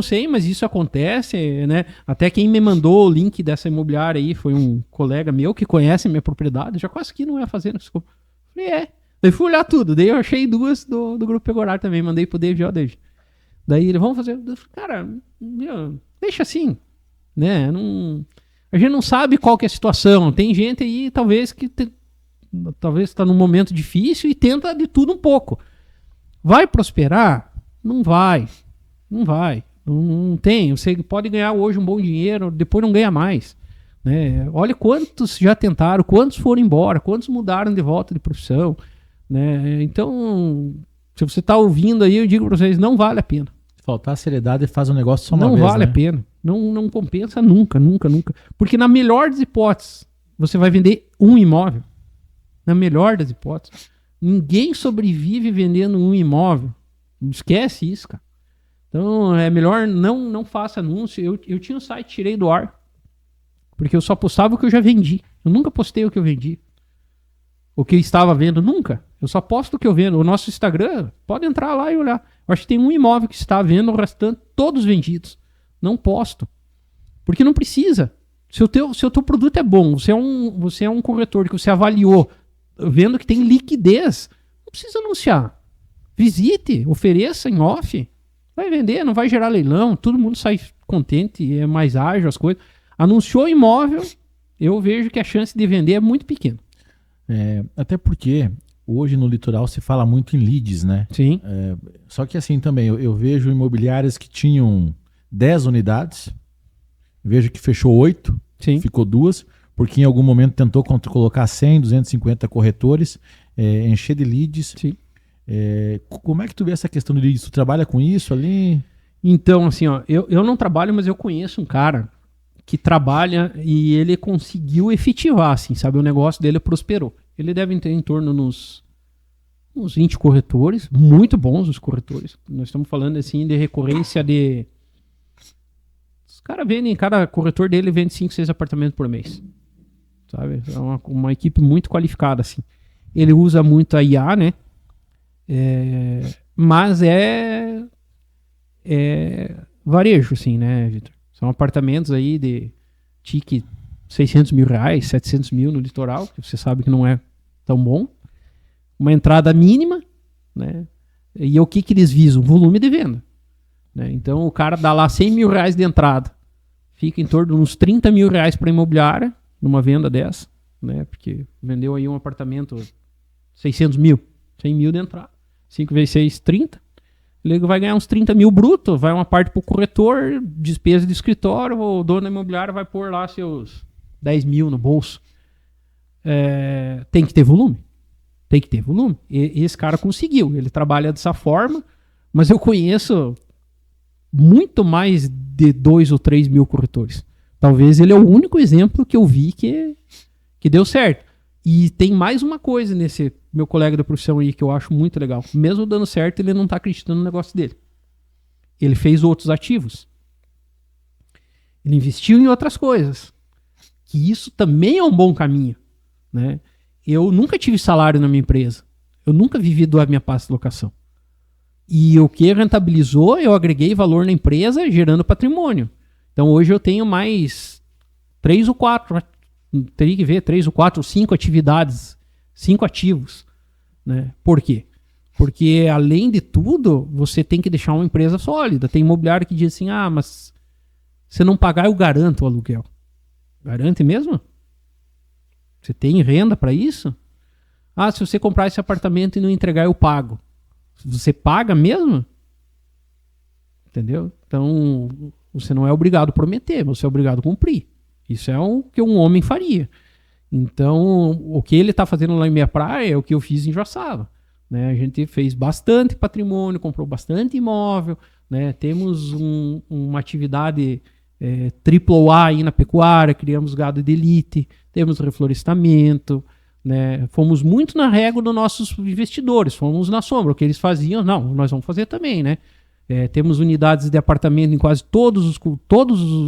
sei, mas isso acontece, né? Até quem me mandou o link dessa imobiliária aí foi um colega meu que conhece minha propriedade, já quase que não ia fazer, desculpa. Falei, daí fui olhar tudo, daí eu achei 2 do Grupo Pegoraro também, mandei pro David, David. Daí ele, vamos fazer, cara, deixa assim, né? A gente não sabe qual que é a situação, tem gente aí talvez que talvez tá num momento difícil e tenta de tudo um pouco. Vai prosperar? Não vai. Não vai. Não tem. Você pode ganhar hoje um bom dinheiro, depois não ganha mais. Né? Olha quantos já tentaram, quantos foram embora, quantos mudaram de volta de profissão. Né? Então, se você está ouvindo aí, eu digo para vocês, não vale a pena. Se faltar seriedade, faz um negócio só uma vez. Não vale, né? A pena. Não compensa nunca. Porque na melhor das hipóteses, você vai vender um imóvel. Na melhor das hipóteses. Ninguém sobrevive vendendo um imóvel. Esquece isso, cara. Então é melhor não faça anúncio. Eu tinha um site, tirei do ar. Porque eu só postava o que eu já vendi. Eu nunca postei o que eu vendi. O que eu estava vendo, nunca. Eu só posto o que eu vendo. O nosso Instagram, pode entrar lá e olhar. Eu acho que tem um imóvel que está vendo, o restante, todos vendidos. Não posto. Porque não precisa. Se o teu produto é bom, você é um corretor que você avaliou, vendo que tem liquidez, não precisa anunciar. Visite, ofereça em off. Vai vender, não vai gerar leilão, todo mundo sai contente, é mais ágil as coisas. Anunciou imóvel, eu vejo que a chance de vender é muito pequena. Até porque hoje no litoral se fala muito em leads, né? Sim. Só que assim também, eu vejo imobiliárias que tinham 10 unidades, vejo que fechou 8, Sim. Ficou 2, porque em algum momento tentou colocar 100, 250 corretores, encher de leads. Sim. Como é que tu vê essa questão do leads? Tu trabalha com isso ali? Então, assim, ó, eu não trabalho, mas eu conheço um cara que trabalha e ele conseguiu efetivar, assim, sabe? O negócio dele prosperou. Ele deve ter em torno uns 20 corretores, muito bons os corretores. Nós estamos falando, assim, de recorrência de... Os caras vendem, cada corretor dele vende 5, 6 apartamentos por mês, sabe? É uma equipe muito qualificada, assim. Ele usa muito a IA, né? Mas é varejo, assim, né, Vitor? São apartamentos aí de tique 600 mil reais, 700 mil no litoral, que você sabe que não é tão bom. Uma entrada mínima, né? E o que eles visam? Volume de venda. Né? Então o cara dá lá 100 mil reais de entrada, fica em torno de uns 30 mil reais para imobiliária, numa venda dessa, né? Porque vendeu aí um apartamento 600 mil, 100 mil de entrada. 5 vezes 6, 30. Ele vai ganhar uns 30 mil bruto, vai uma parte pro corretor, despesa de escritório, o dono da imobiliária vai pôr lá seus 10 mil no bolso. Tem que ter volume. Tem que ter volume. E esse cara conseguiu, ele trabalha dessa forma, mas eu conheço muito mais de 2 ou 3 mil corretores. Talvez ele é o único exemplo que eu vi que deu certo. E tem mais uma coisa nesse meu colega da profissão aí que eu acho muito legal. Mesmo dando certo, ele não está acreditando no negócio dele. Ele fez outros ativos. Ele investiu em outras coisas. Que isso também é um bom caminho. Né? Eu nunca tive salário na minha empresa. Eu nunca vivi da minha pasta de locação. E o que rentabilizou, eu agreguei valor na empresa, gerando patrimônio. Então hoje eu tenho mais 3 ou 4, teria que ver 3 ou 4 ou 5 atividades, 5 ativos. Né? Por quê? Porque além de tudo, você tem que deixar uma empresa sólida. Tem imobiliário que diz assim, mas se não pagar eu garanto o aluguel. Garante mesmo? Você tem renda para isso? Se você comprar esse apartamento e não entregar eu pago. Você paga mesmo? Entendeu? Então, você não é obrigado a prometer, você é obrigado a cumprir. Isso é o que um homem faria. Então, o que ele está fazendo lá em Meia Praia é o que eu fiz em Joaçaba. Né? A gente fez bastante patrimônio, comprou bastante imóvel, né? Temos uma atividade AAA aí na pecuária, criamos gado de elite, temos reflorestamento, né? Fomos muito na régua dos nossos investidores, fomos na sombra. O que eles faziam, não, nós vamos fazer também, né? Temos unidades de apartamento em quase todos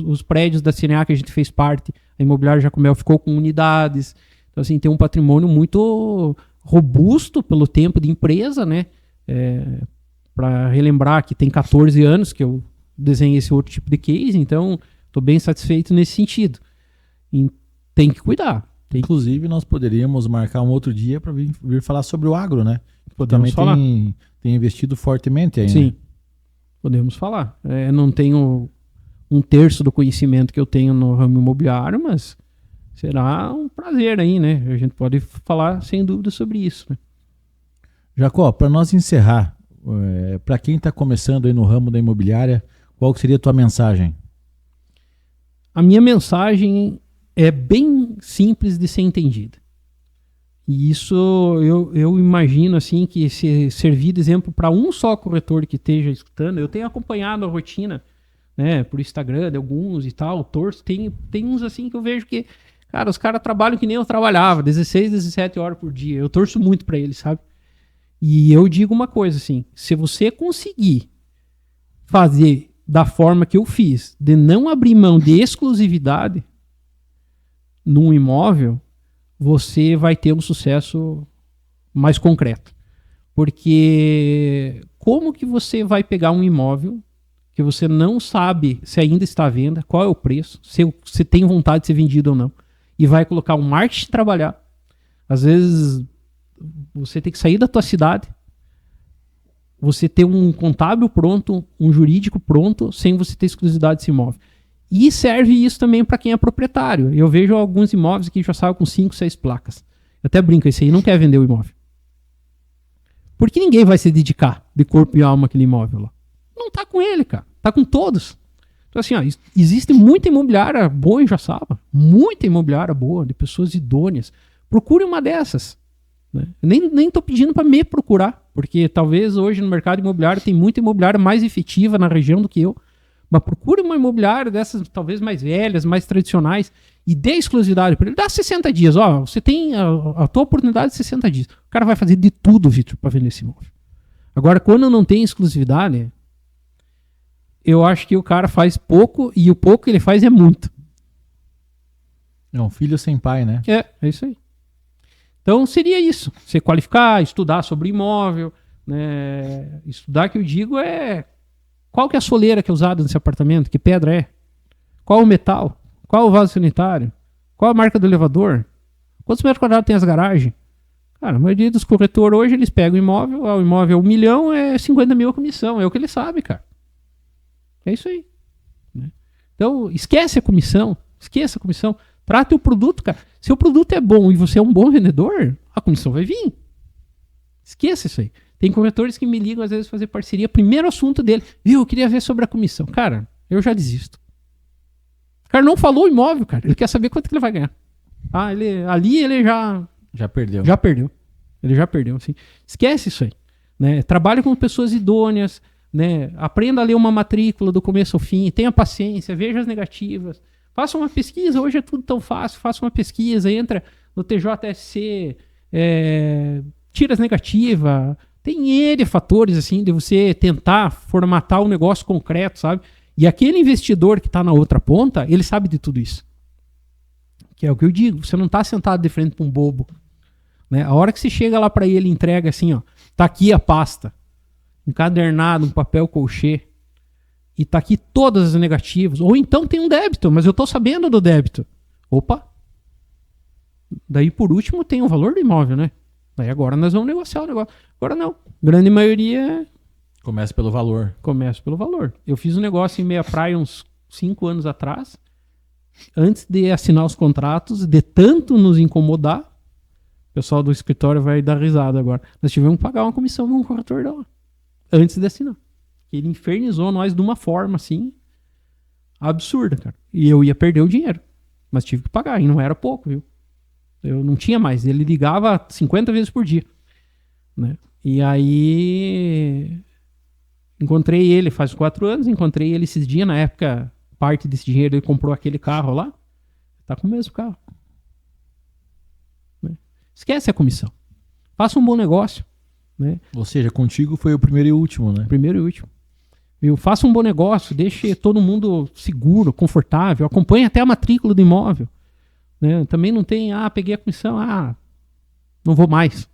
os prédios da CNA que a gente fez parte. A Imobiliária Jacomel ficou com unidades. Então, assim, tem um patrimônio muito robusto pelo tempo de empresa, né? Para relembrar que tem 14 anos que eu desenhei esse outro tipo de case, então estou bem satisfeito nesse sentido. E tem que cuidar. Inclusive, nós poderíamos marcar um outro dia para vir falar sobre o agro, né? Podemos falar. Tem investido fortemente aí, Sim. né? Podemos falar. Não tenho 1/3 do conhecimento que eu tenho no ramo imobiliário, mas será um prazer aí, né? A gente pode falar sem dúvida sobre isso. Né? Jacó, para nós encerrar, para quem está começando aí no ramo da imobiliária, qual que seria a tua mensagem? A minha mensagem é bem simples de ser entendida. E isso eu imagino assim que se servir de exemplo para um só corretor que esteja escutando, eu tenho acompanhado a rotina, né, por Instagram de alguns e tal, torço, tem uns assim que eu vejo que, cara, os caras trabalham que nem eu trabalhava, 16, 17 horas por dia. Eu torço muito para eles, sabe? E eu digo uma coisa assim, se você conseguir fazer da forma que eu fiz, de não abrir mão de exclusividade num imóvel, você vai ter um sucesso mais concreto. Porque como que você vai pegar um imóvel que você não sabe se ainda está à venda, qual é o preço, se tem vontade de ser vendido ou não, e vai colocar um marketing trabalhar? Às vezes você tem que sair da tua cidade, você ter um contábil pronto, um jurídico pronto, sem você ter exclusividade desse imóvel. E serve isso também para quem é proprietário. Eu vejo alguns imóveis que já saem com 5, 6 placas. Eu até brinco, esse aí não quer vender o imóvel. Porque ninguém vai se dedicar de corpo e alma àquele imóvel lá. Não tá com ele, cara. Tá com todos. Então assim, existe muita imobiliária boa em Joaçaba. Muita imobiliária boa, de pessoas idôneas. Procure uma dessas. Né? Nem tô pedindo para me procurar, porque talvez hoje no mercado imobiliário tem muita imobiliária mais efetiva na região do que eu. Mas procure uma imobiliária dessas talvez mais velhas, mais tradicionais, e dê exclusividade para ele. Dá 60 dias. Ó, você tem a tua oportunidade de 60 dias. O cara vai fazer de tudo, Vitor, para vender esse imóvel. Agora, quando não tem exclusividade, eu acho que o cara faz pouco, e o pouco que ele faz é muito. É um filho sem pai, né? É isso aí. Então seria isso. Você qualificar, estudar sobre imóvel, né? Estudar, que eu digo, qual que é a soleira que é usada nesse apartamento, que pedra é, qual o metal, qual o vaso sanitário, qual a marca do elevador, quantos metros quadrados tem as garagens. Cara, a maioria dos corretores hoje, eles pegam o imóvel é 1 milhão, é 50 mil a comissão, é o que ele sabe, cara. É isso aí. Né? Então, esquece a comissão, trata o produto, cara. Se o produto é bom e você é um bom vendedor, a comissão vai vir. Esqueça isso aí. Tem corretores que me ligam às vezes fazer parceria, primeiro assunto dele, viu, eu queria ver sobre a comissão. Cara, eu já desisto. O cara não falou o imóvel, cara, ele quer saber quanto que ele vai ganhar. Ah, ele já perdeu. Ele já perdeu, assim. Esquece isso aí. Né? Trabalhe com pessoas idôneas, né? Aprenda a ler uma matrícula do começo ao fim, tenha paciência, veja as negativas. Faça uma pesquisa, hoje é tudo tão fácil, faça uma pesquisa, entra no TJSC, tira as negativas. Tem N fatores, assim, de você tentar formatar um negócio concreto, sabe? E aquele investidor que está na outra ponta, ele sabe de tudo isso. Que é o que eu digo, você não está sentado de frente para um bobo. Né? A hora que você chega lá para ele e entrega assim, ó, tá aqui a pasta, encadernado, um papel colchê, e tá aqui todas as negativas. Ou então tem um débito, mas eu tô sabendo do débito. Opa! Daí, por último, tem o valor do imóvel, né? Daí agora nós vamos negociar o negócio. Agora não. Grande maioria... Começa pelo valor. Eu fiz um negócio em Meia Praia uns 5 anos atrás, antes de assinar os contratos, de tanto nos incomodar, o pessoal do escritório vai dar risada agora. Nós tivemos que pagar uma comissão num corretor lá, antes de assinar. Ele infernizou nós de uma forma, assim, absurda, cara. E eu ia perder o dinheiro. Mas tive que pagar, e não era pouco, viu? Eu não tinha mais. Ele ligava 50 vezes por dia. Né? E aí... Encontrei ele faz 4 anos, encontrei ele esses dias. Na época, parte desse dinheiro ele comprou aquele carro lá. Tá com o mesmo carro. Né? Esquece a comissão. Faça um bom negócio. Né? Ou seja, contigo foi o primeiro e último, né? Primeiro e último. Faça um bom negócio, deixe todo mundo seguro, confortável, acompanhe até a matrícula do imóvel. Né? Também não tem, peguei a comissão, não vou mais.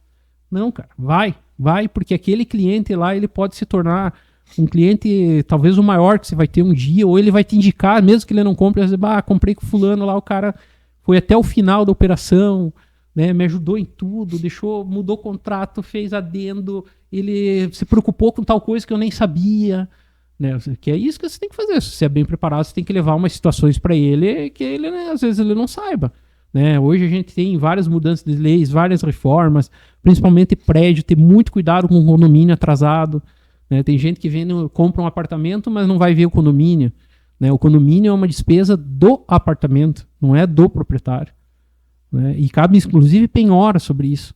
Não, cara, vai, porque aquele cliente lá, ele pode se tornar um cliente, talvez o maior que você vai ter um dia, ou ele vai te indicar, mesmo que ele não compre, você vai dizer, comprei com fulano lá, o cara foi até o final da operação, né, me ajudou em tudo, mudou o contrato, fez adendo, ele se preocupou com tal coisa que eu nem sabia, né, que é isso que você tem que fazer. Se você é bem preparado, você tem que levar umas situações para ele que ele, né, às vezes ele não saiba. Né? Hoje a gente tem várias mudanças de leis, várias reformas, principalmente prédio, ter muito cuidado com o condomínio atrasado. Né? Tem gente que compra um apartamento, mas não vai ver o condomínio. Né? O condomínio é uma despesa do apartamento, não é do proprietário. Né? E cabe inclusive penhora sobre isso.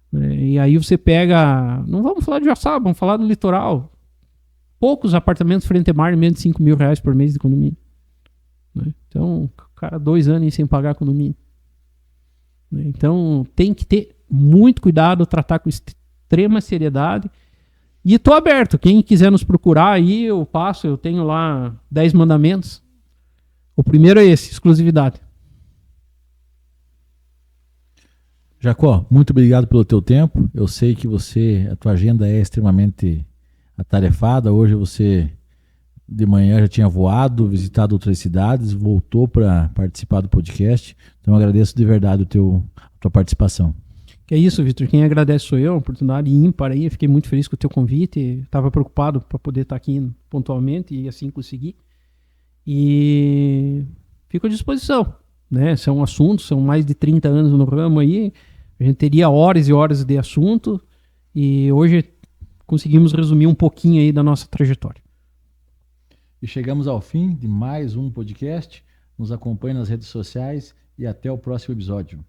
Né? E aí você pega, não vamos falar de Joaçaba, vamos falar do litoral. Poucos apartamentos frente a mar, menos de 5 mil reais por mês de condomínio. Né? Então, o cara 2 anos sem pagar condomínio. Então, tem que ter muito cuidado, tratar com extrema seriedade. E estou aberto. Quem quiser nos procurar aí, eu tenho lá 10 mandamentos. O primeiro é esse, exclusividade. Jacó, muito obrigado pelo teu tempo. Eu sei que a tua agenda é extremamente atarefada. Hoje você de manhã já tinha voado, visitado outras cidades, voltou para participar do podcast. Então agradeço de verdade a tua participação. Que é isso, Vitor. Quem agradece sou eu, a oportunidade ímpar aí. Fiquei muito feliz com o teu convite. Estava preocupado para poder estar aqui pontualmente e assim conseguir. E fico à disposição. Né? São assuntos, são mais de 30 anos no ramo aí. A gente teria horas e horas de assunto. E hoje conseguimos resumir um pouquinho aí da nossa trajetória. E chegamos ao fim de mais um podcast. Nos acompanhe nas redes sociais e até o próximo episódio.